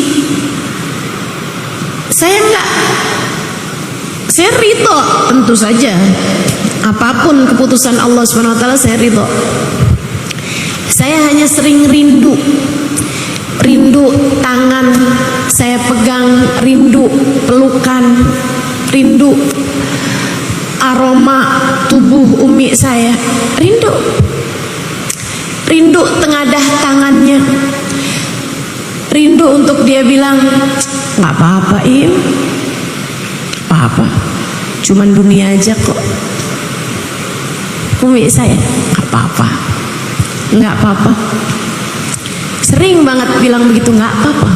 Saya ridho, tentu saja. Apapun keputusan Allah SWT, saya ridho. Saya hanya sering rindu tangan saya pegang, rindu pelukan, rindu aroma tubuh umi saya, rindu tengadah tangannya, rindu untuk dia bilang, nggak apa-apa Im, apa-apa, cuman dunia aja kok. Umi saya, nggak apa-apa, sering banget bilang begitu, nggak apa-apa.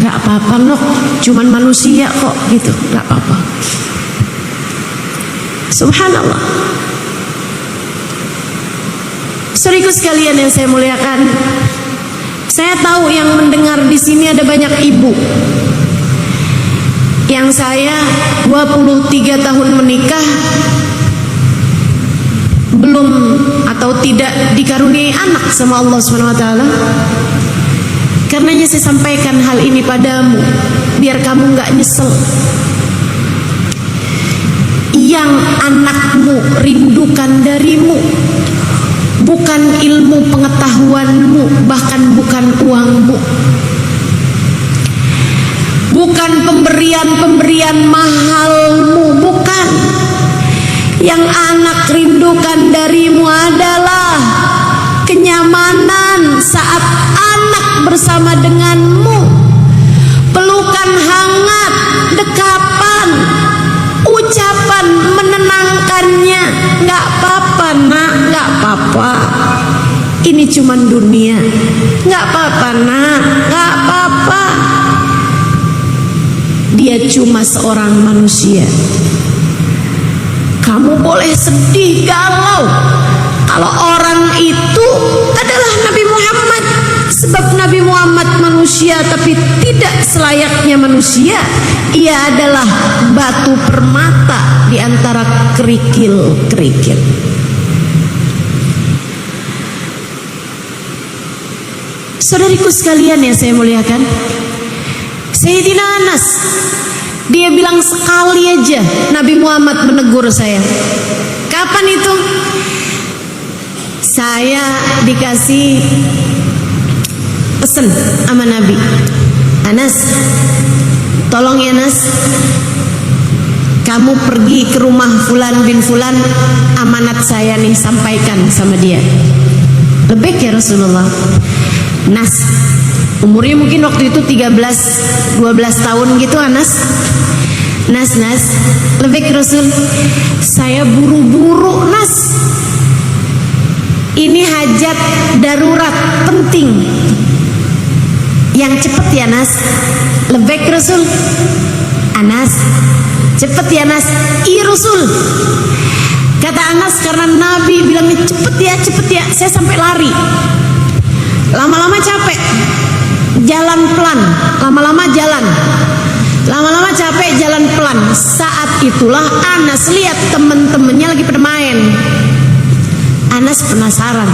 Nggak apa-apa Nok, cuman manusia kok gitu, nggak apa-apa. Subhanallah. Saudaraku sekalian yang saya muliakan, saya tahu yang mendengar di sini ada banyak ibu. Yang saya 23 tahun menikah belum atau tidak dikaruniai anak sama Allah SWT. Karenanya saya sampaikan hal ini padamu, biar kamu nggak nyesel. Yang anakmu rindukan darimu bukan ilmu pengetahuanmu, bahkan bukan uangmu, bukan pemberian mahalmu, bukan. Yang anak rindukan darimu adalah kenyamanan saat anak bersama denganmu, pelukan hangat, dekapan, ucapan menenangkannya. Nggak apa-apa nak, nggak apa-apa, ini cuman dunia. Nggak apa-apa nak, nggak apa-apa, dia cuma seorang manusia. Kamu boleh sedih, galau, kalau orang itu adalah Nabi Muhammad. Sebab Nabi Muhammad manusia, tapi tidak selayaknya manusia. Ia adalah batu permata di antara kerikil-kerikil. Saudariku sekalian yang saya muliakan, Sayyidina Anas Dia bilang sekali aja Nabi Muhammad menegur saya. Kapan itu? Saya dikasih pesen sama Nabi, Anas, tolong ya Nas, kamu pergi ke rumah Fulan bin Fulan, amanat saya nih, sampaikan sama dia. Lebih ya Rasulullah. Nas, umurnya mungkin waktu itu 13-12 tahun gitu Anas. Nas, lebih Rasul, saya buru-buru Nas, ini hajat darurat penting, yang cepet ya Nas. Lebih Rasul, Anas, cepet ya Nas. Iya Rasul. Kata Anas, karena Nabi bilangnya cepet ya, saya sampai lari. Lama-lama capek, jalan pelan, lama-lama capek, jalan pelan. Saat itulah Anas lihat temen-temennya lagi pada main. Anas penasaran,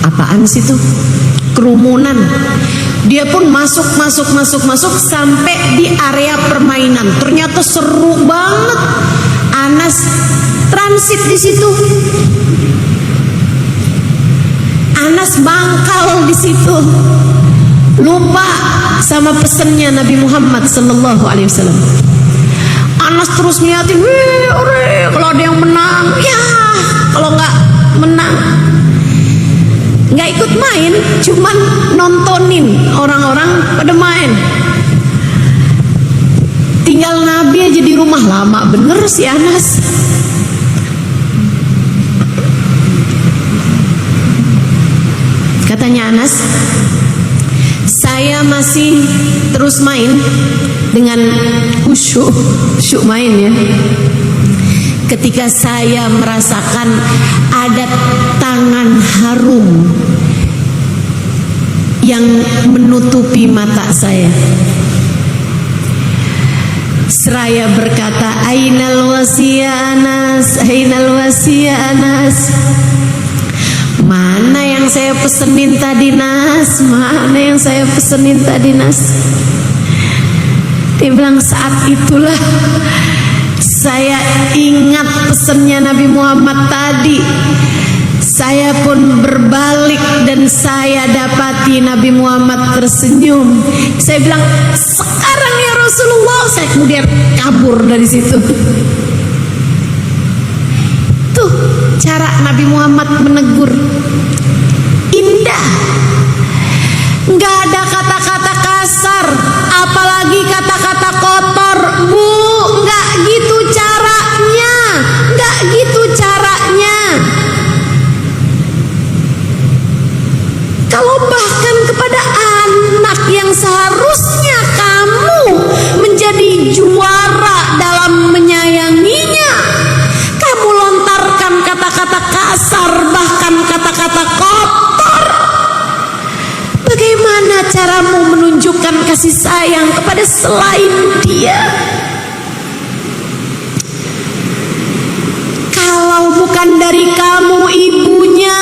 apaan sih itu? Kerumunan. Dia pun masuk sampai di area permainan. Ternyata seru banget. Anas transit di situ. Anas mangkal di situ. Lupa sama pesennya Nabi Muhammad sallallahu alaihi wasallam. Anas terus ngeliatin, kalau ada yang menang, ya, kalau nggak menang, nggak ikut main, cuman nontonin orang-orang pada main. Tinggal Nabi aja di rumah. Lama bener si Anas. Katanya Anas, saya masih terus main dengan khusyuk main ya, ketika saya merasakan ada tangan harum yang menutupi mata saya. Seraya berkata, Ainal wasiya Anas, Ainal wasiya Anas. Mana yang saya pesenin tadi Nas? Mana yang saya pesenin tadi Nas? Dia bilang, saat itulah saya ingat pesennya Nabi Muhammad tadi. Saya pun berbalik dan saya dapati Nabi Muhammad tersenyum. Saya bilang, sekarang ya Rasulullah. Saya kemudian kabur dari situ. Tuh cara Nabi Muhammad menegur, indah. Nggak ada kata-kata kasar, apalagi kata-kata kotor. Bu, nggak gitu caranya, nggak gitu caranya. Kalau bahkan kepada anak yang seharusnya kamu menjadi juara dalam menyayanginya, kamu lontarkan kata-kata kasar, bahkan kata-kata kotor. Bagaimana caramu menunjukkan kasih sayang kepada selain dia? Kalau bukan dari kamu, ibunya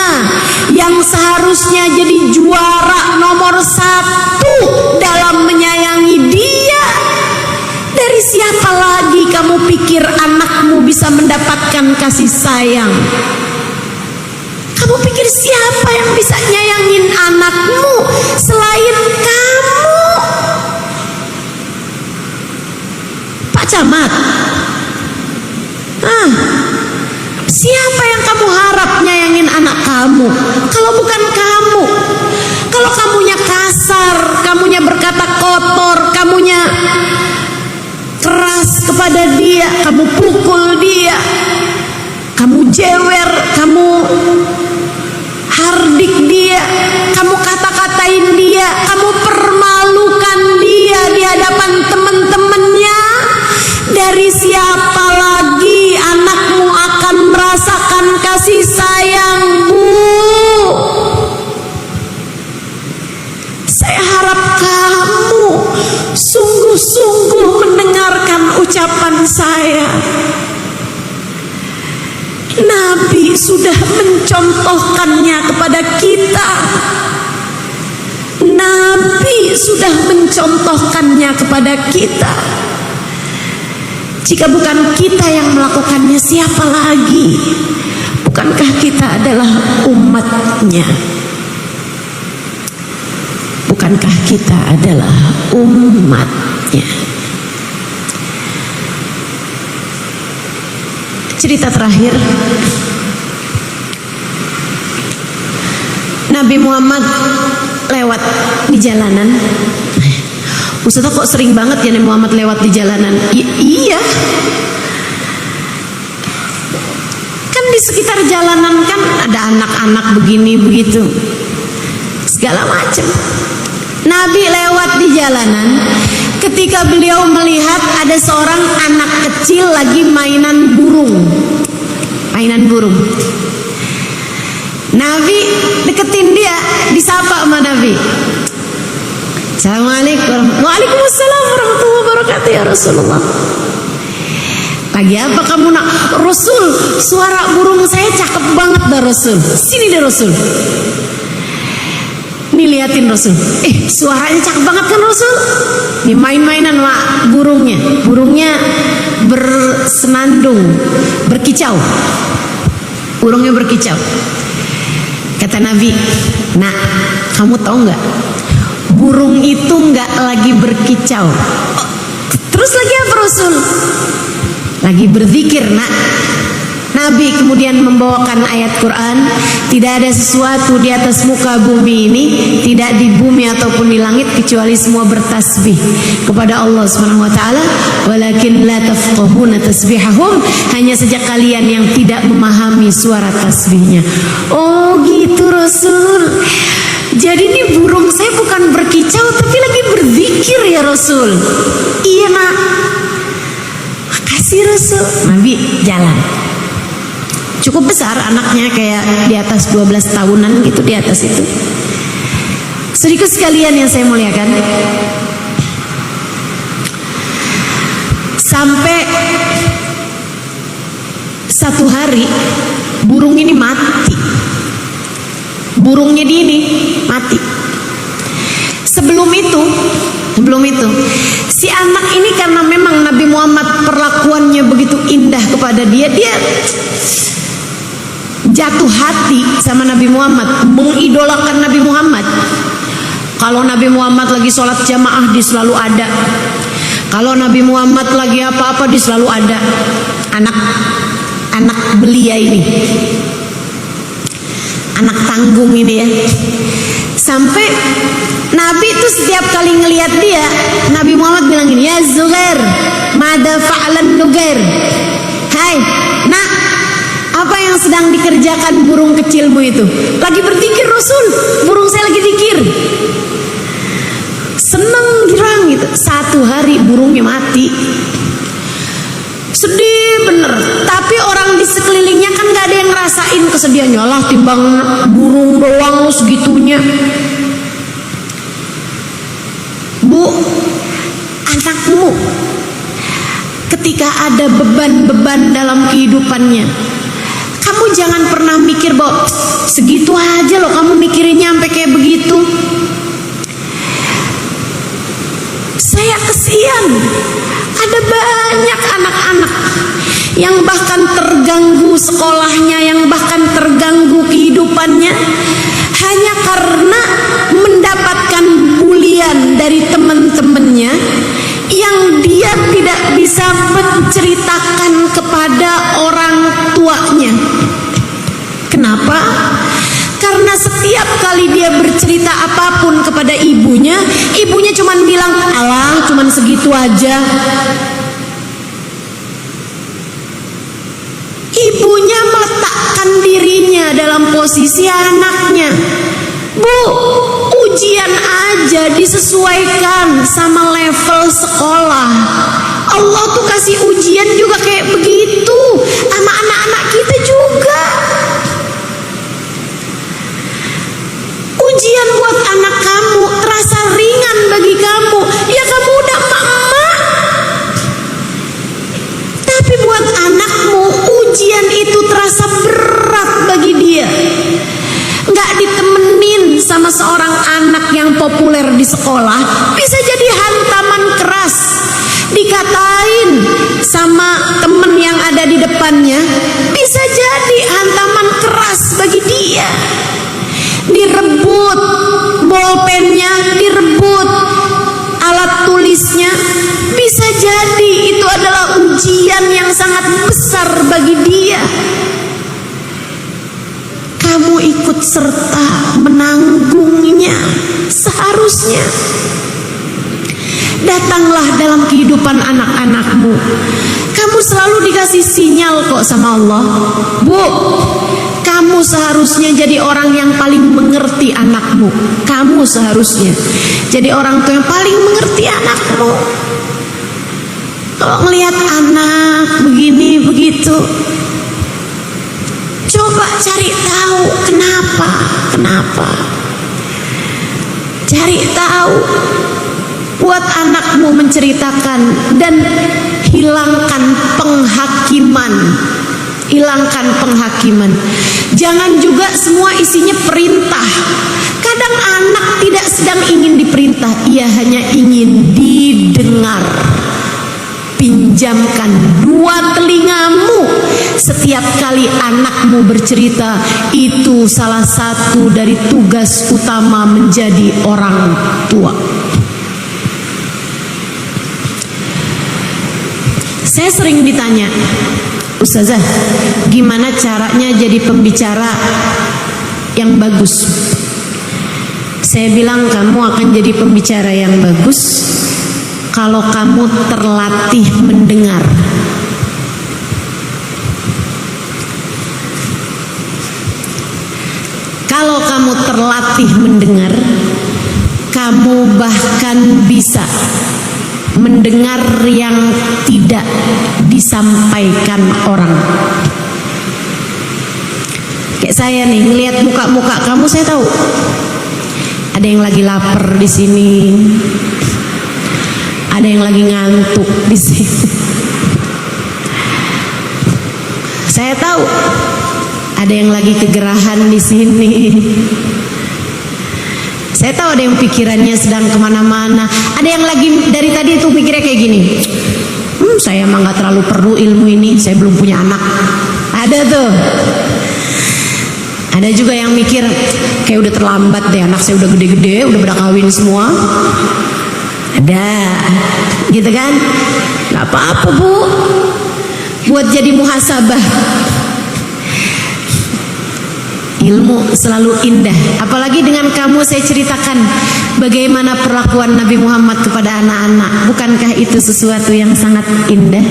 yang seharusnya jadi juara nomor 1 dalam menyayangi dia, dari siapa lagi kamu pikir anakmu bisa mendapatkan kasih sayang? Kamu pikir siapa yang bisa nyayangin anakmu selain kamu? Pak Camat, siapa yang kamu harap nyayangin anak kamu kalau bukan kamu? Kalau kamunya kasar, kamunya berkata kotor, kamunya keras kepada dia, kamu pukul dia, kamu jewer, kamu hardik dia, kamu kata-katain dia, kamu permalukan dia di hadapan teman-temannya, dari siapa lagi anakmu akan merasakan kasih sayang, Bu? Saya harap kamu sungguh-sungguh mendengarkan ucapan saya. Nabi sudah mencontohkannya kepada kita. Nabi sudah mencontohkannya kepada kita. Jika bukan kita yang melakukannya, siapa lagi? Bukankah kita adalah umatnya? Bukankah kita adalah umatnya? Cerita terakhir, Nabi Muhammad lewat di jalanan. Ustaz, kok sering banget ya Nabi Muhammad lewat di jalanan? Iya. Kan di sekitar jalanan kan ada anak-anak begini begitu, segala macam. Nabi lewat di jalanan. Ketika beliau melihat ada seorang anak kecil lagi mainan burung. Nabi deketin dia, disapa sama Nabi. Assalamualaikum. Waalaikumsalam warahmatullahi wabarakatuh ya Rasulullah. Lagi apa kamu nak? Rasul, suara burung saya cakep banget dah Rasul. Sini deh Rasul. Nih liatin Rasul. Suaranya cakep banget kan Rasul? Nih main-mainan sama burungnya. Burungnya bersenandung, berkicau. Burungnya berkicau. Kata Nabi, nak, kamu tahu nggak? Burung itu nggak lagi berkicau. Terus lagi apa Rasul? Lagi berzikir, nak. Nabi kemudian membawakan ayat Quran, tidak ada sesuatu di atas muka bumi ini, tidak di bumi ataupun di langit, kecuali semua bertasbih kepada Allah Subhanahu wa taala. Walakin la tafqahuna tasbihahum, hanya saja kalian yang tidak memahami suara tasbihnya. Oh gitu Rasul. Jadi ini burung saya bukan berkicau tapi lagi berzikir ya Rasul. Iya nak. Makasih Rasul. Nabi jalan. Cukup besar anaknya, kayak di atas 12 tahunan gitu, di atas itu. Sedikit sekalian yang saya muliakan, sampai satu hari burung ini mati. Burungnya ini mati. Sebelum itu si anak ini, karena memang Nabi Muhammad perlakuannya begitu indah kepada dia jatuh hati sama Nabi Muhammad, mengidolakan Nabi Muhammad. Kalau Nabi Muhammad lagi sholat jamaah, dia selalu ada. Kalau Nabi Muhammad lagi apa-apa, dia selalu ada. Anak belia ini, anak tanggung ini ya. Sampai Nabi itu setiap kali ngelihat dia, Nabi Muhammad bilang gini, ya Zuhair, mada fa'alan Nugair. Hai, nak, apa yang sedang dikerjakan burung kecilmu itu? Lagi berzikir Rasul. Burung saya lagi zikir. Seneng girang gitu. Satu hari burungnya mati. Sedih bener. Tapi orang di sekelilingnya kan gak ada yang ngerasain kesedihannya. Lah timbang burung doang segitunya. Bu, anakmu ketika ada beban-beban dalam kehidupannya, kamu jangan pernah mikir bahwa segitu aja loh kamu mikirinnya sampai kayak begitu. Saya kesian, ada banyak anak-anak yang bahkan terganggu sekolahnya, yang bahkan terganggu kehidupannya hanya karena mendapatkan bulian dari teman-temannya yang dia tidak bisa menceritakan kepada orang tuanya. Kenapa? Karena setiap kali dia bercerita apapun kepada ibunya, ibunya cuma bilang, alah cuma segitu aja. Ibunya meletakkan dirinya dalam posisi anaknya. Bu, ujian aja disesuaikan sama level sekolah. Allah tuh kasih ujian juga kayak begitu sama anak-anak kita juga. Ujian buat anak kamu terasa ringan bagi kamu, ya kamu udah emak-emak. Tapi buat anakmu ujian itu terasa berat bagi dia. Nggak ditemenin sama seorang anak yang populer di sekolah bisa jadi hantaman keras. Dikatain sama temen yang ada di depannya bisa jadi hantaman keras bagi dia. Direbut bolpennya, direbut alat tulisnya, bisa jadi itu adalah ujian yang sangat besar bagi dia. Kamu ikut serta menanggungnya seharusnya. Datanglah dalam kehidupan anak-anakmu. Kamu selalu dikasih sinyal kok sama Allah. Bu, kamu seharusnya jadi orang yang paling mengerti anakmu. Kamu seharusnya jadi orang tua yang paling mengerti anakmu. Kalau melihat anak begini begitu, coba cari tahu kenapa. Cari tahu. Buat anakmu menceritakan dan hilangkan penghakiman. Jangan juga semua isinya perintah. Kadang anak tidak sedang ingin diperintah, ia hanya ingin didengar. Pinjamkan dua telingamu setiap kali anakmu bercerita. Itu salah satu dari tugas utama menjadi orang tua. Saya sering ditanya, Ustazah, gimana caranya jadi pembicara yang bagus? Saya bilang kamu akan jadi pembicara yang bagus kalau kamu terlatih mendengar. Kalau kamu terlatih mendengar, kamu bahkan bisa mendengar yang tidak disampaikan orang. Kayak saya nih, ngelihat muka-muka kamu, saya tahu ada yang lagi lapar di sini, ada yang lagi ngantuk di sini. Saya tahu ada yang lagi kegerahan di sini. Saya tahu ada yang pikirannya sedang kemana-mana. Ada yang lagi dari tadi itu pikirnya kayak gini. Saya emang gak terlalu perlu ilmu ini, saya belum punya anak. Ada tuh. Ada juga yang mikir kayak udah terlambat deh, anak saya udah gede-gede, udah pada kawin semua. Ada, gitu kan? Gak apa-apa bu, buat jadi muhasabah. Ilmu selalu indah. Apalagi dengan kamu saya ceritakan bagaimana perlakuan Nabi Muhammad kepada anak-anak. Bukankah itu sesuatu yang sangat indah?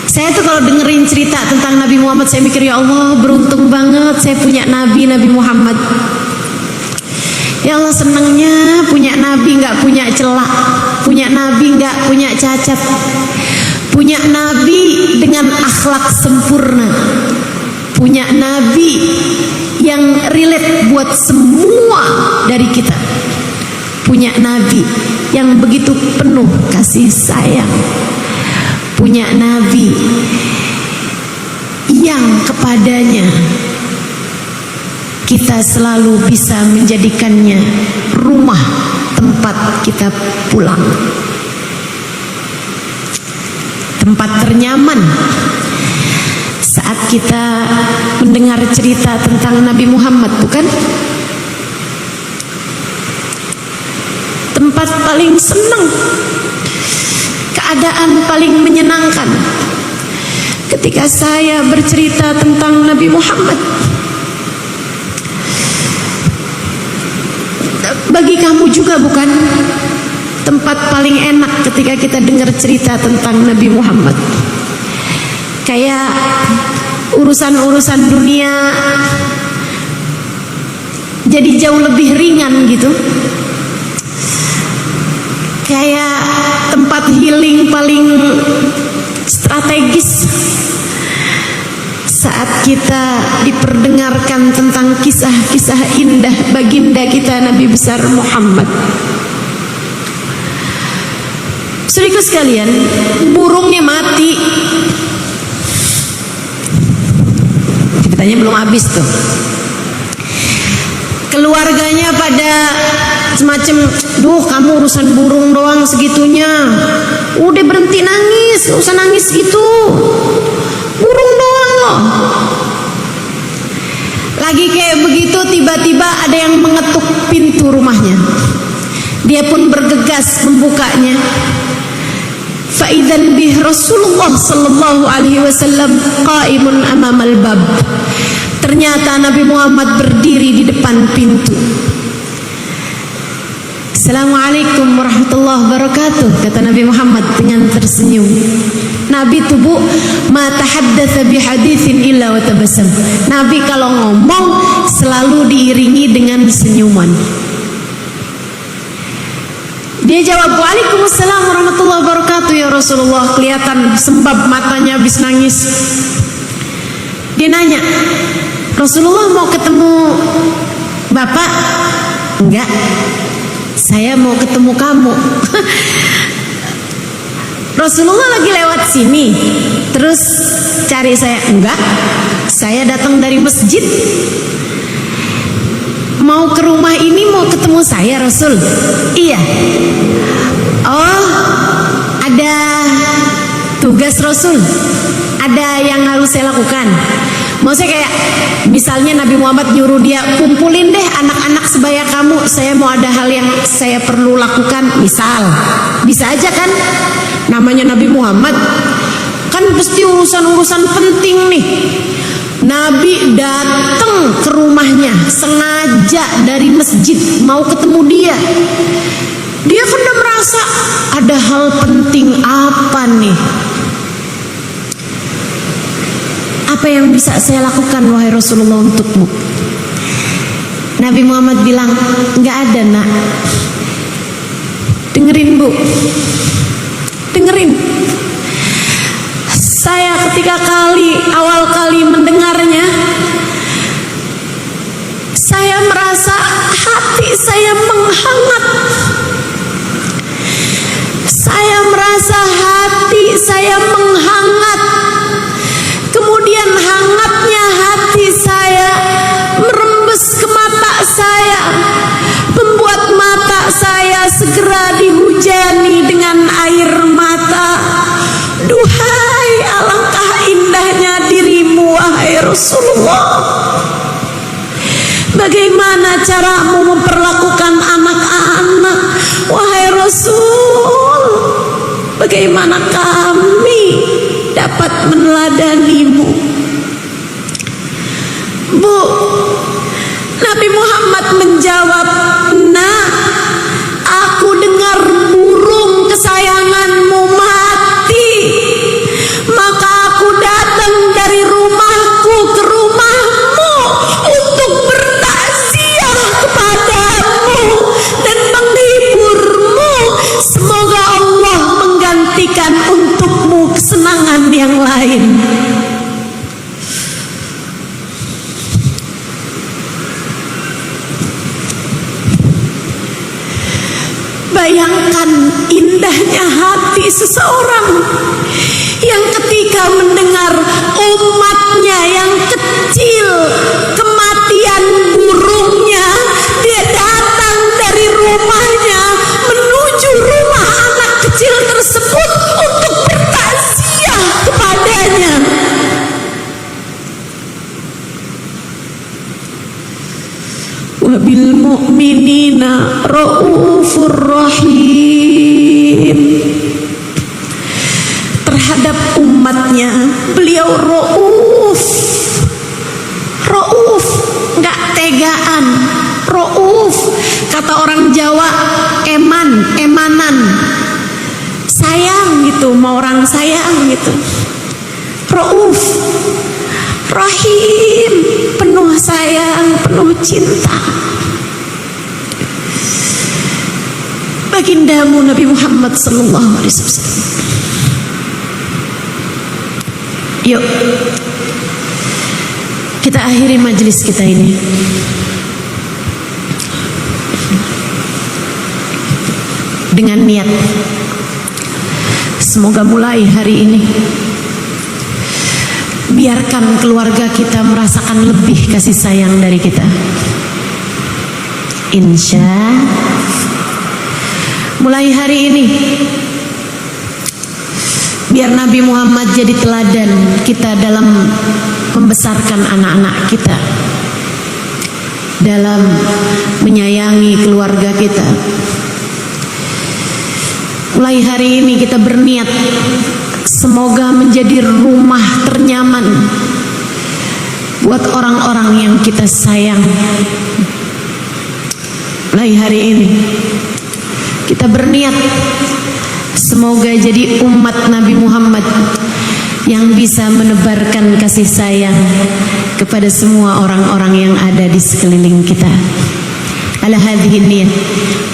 Saya tuh kalau dengerin cerita tentang Nabi Muhammad, saya mikir, ya Allah, beruntung banget saya punya Nabi Muhammad. Ya Allah, senangnya punya Nabi gak punya celah, punya Nabi gak punya cacat, punya Nabi dengan akhlak sempurna, punya Nabi yang relate buat semua dari kita, punya Nabi yang begitu penuh kasih sayang, punya Nabi yang kepadanya kita selalu bisa menjadikannya rumah tempat kita pulang, tempat ternyaman. Saat kita mendengar cerita tentang Nabi Muhammad, bukan? Tempat paling senang, keadaan paling menyenangkan ketika saya bercerita tentang Nabi Muhammad. Bagi kamu juga bukan? Tempat paling enak ketika kita dengar cerita tentang Nabi Muhammad. Kayak urusan-urusan dunia jadi jauh lebih ringan gitu. Kayak tempat healing paling strategis saat kita diperdengarkan tentang kisah-kisah indah baginda kita Nabi besar Muhammad. Saudaraku sekalian, burungnya mati. Ceritanya belum habis tuh. Keluarganya pada semacam, duh kamu urusan burung doang segitunya, udah berhenti nangis, gak usah nangis gitu, burung doang loh. Lagi kayak begitu, tiba-tiba ada yang mengetuk pintu rumahnya. Dia pun bergegas membukanya. Fa'idzan bih Rasulullah sallallahu alaihi wasallam qaimun amamal bab. Ternyata Nabi Muhammad berdiri di depan pintu. Assalamualaikum warahmatullahi wabarakatuh, kata Nabi Muhammad dengan tersenyum. Nabi tubuh ma tahaddatsa bi haditsin illa wa tabassam. Nabi kalau ngomong selalu diiringi dengan senyuman. Dia jawab, "Waalaikumsalam warahmatullahi wabarakatuh ya Rasulullah." Kelihatan sembab matanya habis nangis. Dia nanya, "Rasulullah mau ketemu Bapak?" "Enggak, saya mau ketemu kamu." "Rasulullah lagi lewat sini terus cari saya?" "Enggak, saya datang dari masjid. Mau ke rumah ini mau ketemu saya Rasul?" "Iya." "Oh, ada tugas Rasul? Ada yang harus saya lakukan?" Maksudnya kayak misalnya Nabi Muhammad nyuruh dia, "Kumpulin deh anak-anak sebaya kamu, saya mau ada hal yang saya perlu lakukan." Misal, bisa aja kan, namanya Nabi Muhammad kan pasti urusan-urusan penting nih. Nabi datang ke rumahnya sengaja dari masjid mau ketemu dia. Dia kan udah merasa ada hal penting apa nih? Apa yang bisa saya lakukan wahai Rasulullah untukmu? Nabi Muhammad bilang, "Nggak ada nak." Dengerin Bu, dengerin. Saya awal kali mendengarnya, saya merasa hati saya menghangat. Saya merasa hati saya menghangat. Kemudian hangatnya hati saya merembes ke mata saya, membuat mata saya segera dihujani dengan air mata. Duhai, alangkah indahnya dirimu wahai Rasulullah. Bagaimana caramu memperlakukan anak-anak wahai Rasul? Bagaimana kami dapat meneladanimu? Bu, Nabi Muhammad menjawab, "Nah, aku dengar burung kesayanganmu mati, maka aku datang dari rumahku ke rumahmu untuk bertakziah kepadamu dan menghiburmu. Semoga Allah menggantikan untukmu kesenangan yang lain." Bayangkan indahnya hati seseorang yang ketika mendengar umatnya yang kecil kematian burungnya, dia datang dari rumahnya menuju rumah anak kecil tersebut untuk bertakziah kepadanya. Wabil mu'minina raufur rahim. Terhadap umatnya beliau rauf, nggak tegaan. Rauf, kata orang Jawa, emanan, sayang gitu, mau orang sayang gitu. Rauf, rahim, penuh sayang, penuh cinta. Bagindamu Nabi Muhammad sallallahu alaihi wasallam. Yuk, kita akhiri majelis kita ini dengan niat, semoga mulai hari ini biarkan keluarga kita merasakan lebih kasih sayang dari kita. Insya mulai hari ini biar Nabi Muhammad jadi teladan kita dalam membesarkan anak-anak kita, dalam menyayangi keluarga kita. Mulai hari ini kita berniat semoga menjadi rumah ternyaman buat orang-orang yang kita sayang. Mulai hari ini kita berniat semoga jadi umat Nabi Muhammad yang bisa menebarkan kasih sayang kepada semua orang-orang yang ada di sekeliling kita. Ala hadhihi niyah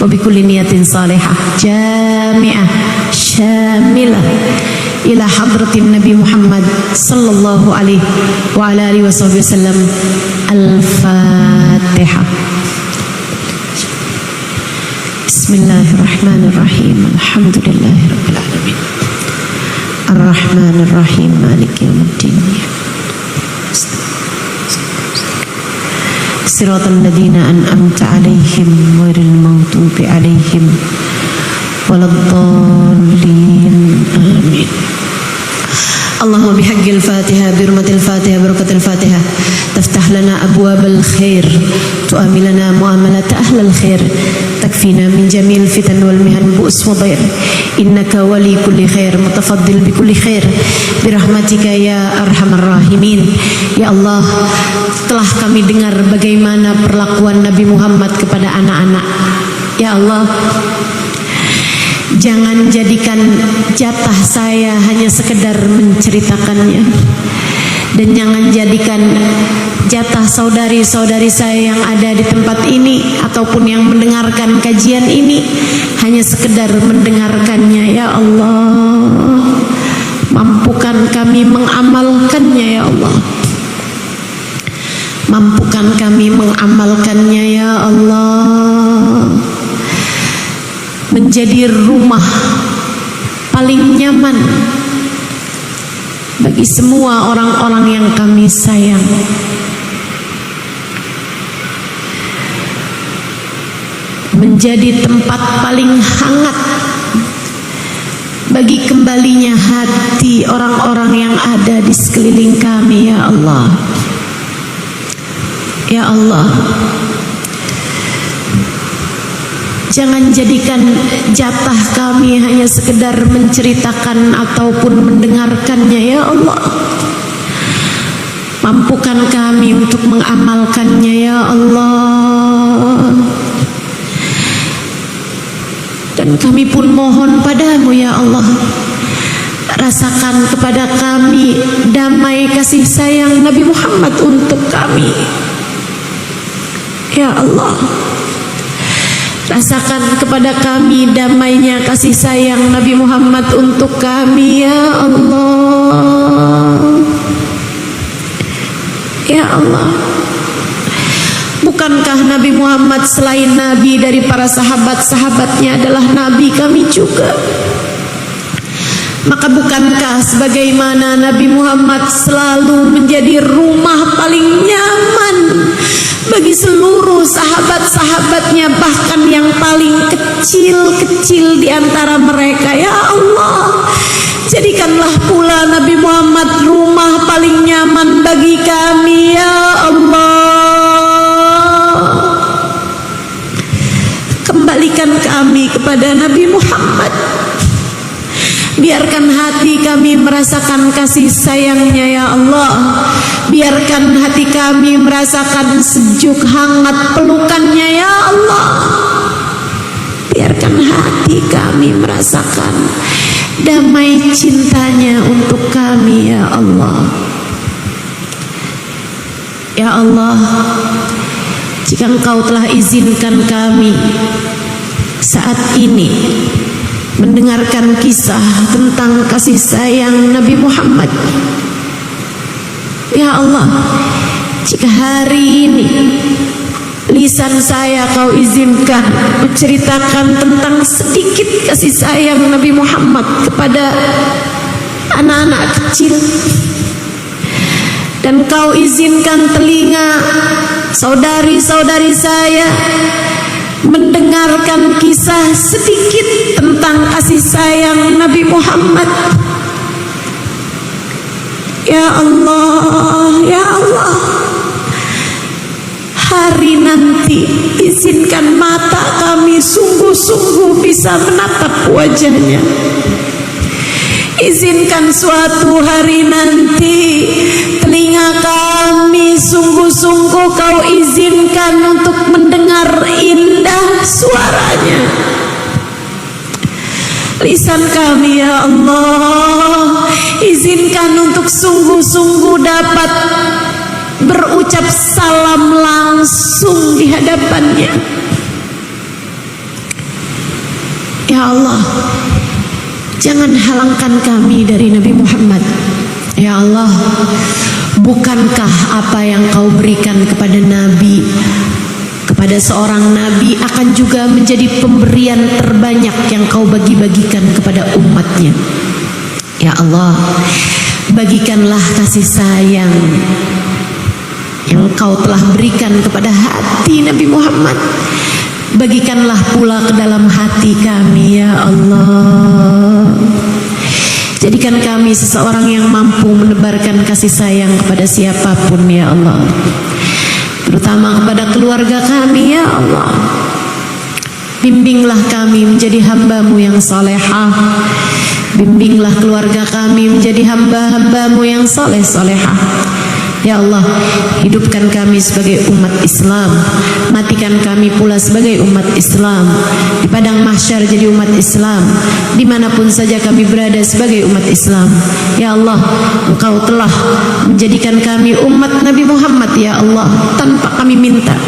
wa bikulli niyatin salihah jami'ah syamilah ila hadratin Nabi Muhammad sallallahu alaihi wa ala alihi wasallam. Al-Fatihah. Bismillahirrahmanirrahim. Alhamdulillahirabbil alamin. Ar-Rahmanir-Rahim. Maliki yaumiddin. Siratal ladzina an'amta 'alaihim ghairil maghdubi 'alaihim waladdallin. Amin. Allahumma bihaqqil Fatihah birmatil Fatihah barakatil Fatihah taftah lana abwabal khair tu'amil lana muamalat ahlal khair takfina min jamil fitan wal mihan bu's wa dhair innaka wali kulli khair mutafaddil bi kulli khair birahmatika ya arhamar rahimin. Ya Allah, telah kami dengar bagaimana perlakuan Nabi Muhammad kepada anak-anak. Ya Allah, jangan jadikan jatah saya hanya sekedar menceritakannya, dan jangan jadikan jatah saudari-saudari saya yang ada di tempat ini ataupun yang mendengarkan kajian ini hanya sekedar mendengarkannya. Ya Allah, mampukan kami mengamalkannya. Ya Allah, mampukan kami mengamalkannya. Ya Allah, menjadi rumah paling nyaman bagi semua orang-orang yang kami sayang. Menjadi tempat paling hangat bagi kembalinya hati orang-orang yang ada di sekeliling kami. Ya Allah, ya Allah, jangan jadikan jatah kami hanya sekedar menceritakan ataupun mendengarkannya. Ya Allah, mampukan kami untuk mengamalkannya. Ya Allah, dan kami pun mohon padamu. Ya Allah, rasakan kepada kami damai kasih sayang Nabi Muhammad untuk kami. Ya Allah, rasakan kepada kami damainya kasih sayang Nabi Muhammad untuk kami. Ya Allah, ya Allah, bukankah Nabi Muhammad selain Nabi dari para sahabat-sahabatnya adalah Nabi kami juga? Maka bukankah sebagaimana Nabi Muhammad selalu menjadi rumah paling nyaman bagi seluruh sahabat-sahabatnya, bahkan yang paling kecil-kecil di antara mereka? Ya Allah, jadikanlah pula Nabi Muhammad rumah paling nyaman bagi kami. Ya Allah, kembalikan kami kepada Nabi Muhammad. Biarkan hati kami merasakan kasih sayangnya. Ya Allah, biarkan hati kami merasakan sejuk hangat pelukannya. Ya Allah, biarkan hati kami merasakan damai cintanya untuk kami. Ya Allah, ya Allah, jika Engkau telah izinkan kami saat ini mendengarkan kisah tentang kasih sayang Nabi Muhammad, ya Allah, jika hari ini lisan saya Kau izinkan menceritakan tentang sedikit kasih sayang Nabi Muhammad kepada anak-anak kecil, dan Kau izinkan telinga saudari-saudari saya mendengarkan kisah sedikit tentang kasih sayang Nabi Muhammad. Ya Allah, ya Allah, hari nanti izinkan mata kami sungguh-sungguh bisa menatap wajahnya. Izinkan suatu hari nanti telinga kami sungguh-sungguh kau izinkan untuk mendengar indah suaranya. Lisan kami ya Allah, izinkan untuk sungguh-sungguh dapat berucap salam langsung di hadapannya. Ya Allah, jangan halangkan kami dari Nabi Muhammad. Ya Allah, bukankah apa yang kau berikan kepada Nabi, kepada seorang Nabi akan juga menjadi pemberian terbanyak yang kau bagi-bagikan kepada umatnya. Ya Allah, bagikanlah kasih sayang yang kau telah berikan kepada hati Nabi Muhammad. Bagikanlah pula ke dalam hati kami ya Allah. Jadikan kami seseorang yang mampu menebarkan kasih sayang kepada siapapun ya Allah, terutama kepada keluarga kami ya Allah. Bimbinglah kami menjadi hamba-Mu yang salehah. Bimbinglah keluarga kami menjadi hamba-hamba-Mu yang saleh-salehah. Ya Allah, hidupkan kami sebagai umat Islam, matikan kami pula sebagai umat Islam. Di padang mahsyar jadi umat Islam, dimanapun saja kami berada sebagai umat Islam. Ya Allah, Engkau telah menjadikan kami umat Nabi Muhammad ya Allah, tanpa kami minta.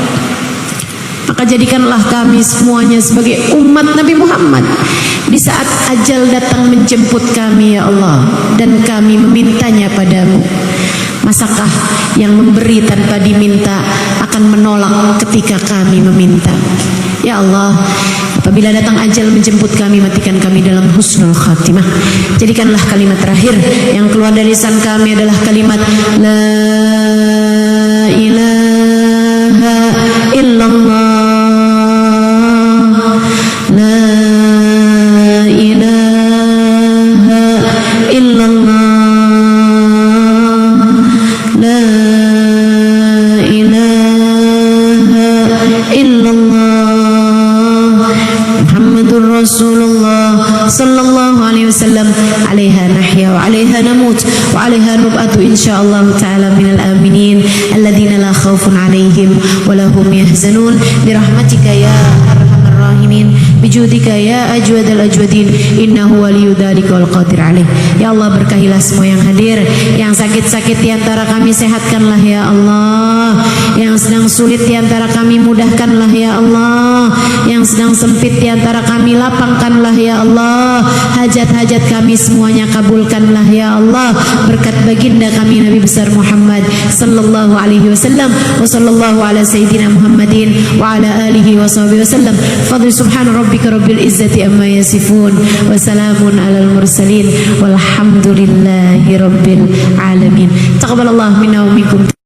Maka jadikanlah kami semuanya sebagai umat Nabi Muhammad di saat ajal datang menjemput kami ya Allah, dan kami memintanya padamu. Masakah yang memberi tanpa diminta akan menolak ketika kami meminta? Ya Allah, apabila datang ajal menjemput kami, matikan kami dalam husnul khatimah. Jadikanlah kalimat terakhir yang keluar dari lisan kami adalah kalimat La ilaha illallah, La ilaha illallah, La ilaha illallah, Muhammadur Rasulullah sallallahu alaihi wasallam. Alaiha nahya wa alaiha namut wa alaiha nub'atu insyaallah ta'ala minal aminin alladzina la khaufun alaihim wa lahum yahzanun birahmatika ya arhamar rahimin bijudika ya ajwadal ajwadin innahu waliyyu dzalika wal qadir alaih. Ya Allah, berkahilah semua yang hadir. Yang sakit-sakit di antara kami sehatkanlah ya Allah. Yang sedang sulit di antara kami mudahkanlah ya Allah. Yang sedang sempit di antara kami lapangkanlah ya Allah. Hajat-hajat kami semuanya kabulkanlah ya Allah. Berkat baginda kami Nabi besar Muhammad sallallahu alaihi wasallam wa sallallahu ala sayyidina Muhammadin wa ala alihi wa sahbihi wasallam. Fadli subhana rabbika rabbil izzati amma yasifun wa salamun alal mursalin walhamdulillahi rabbil alamin. Taqabbalallahu minna wa minkum.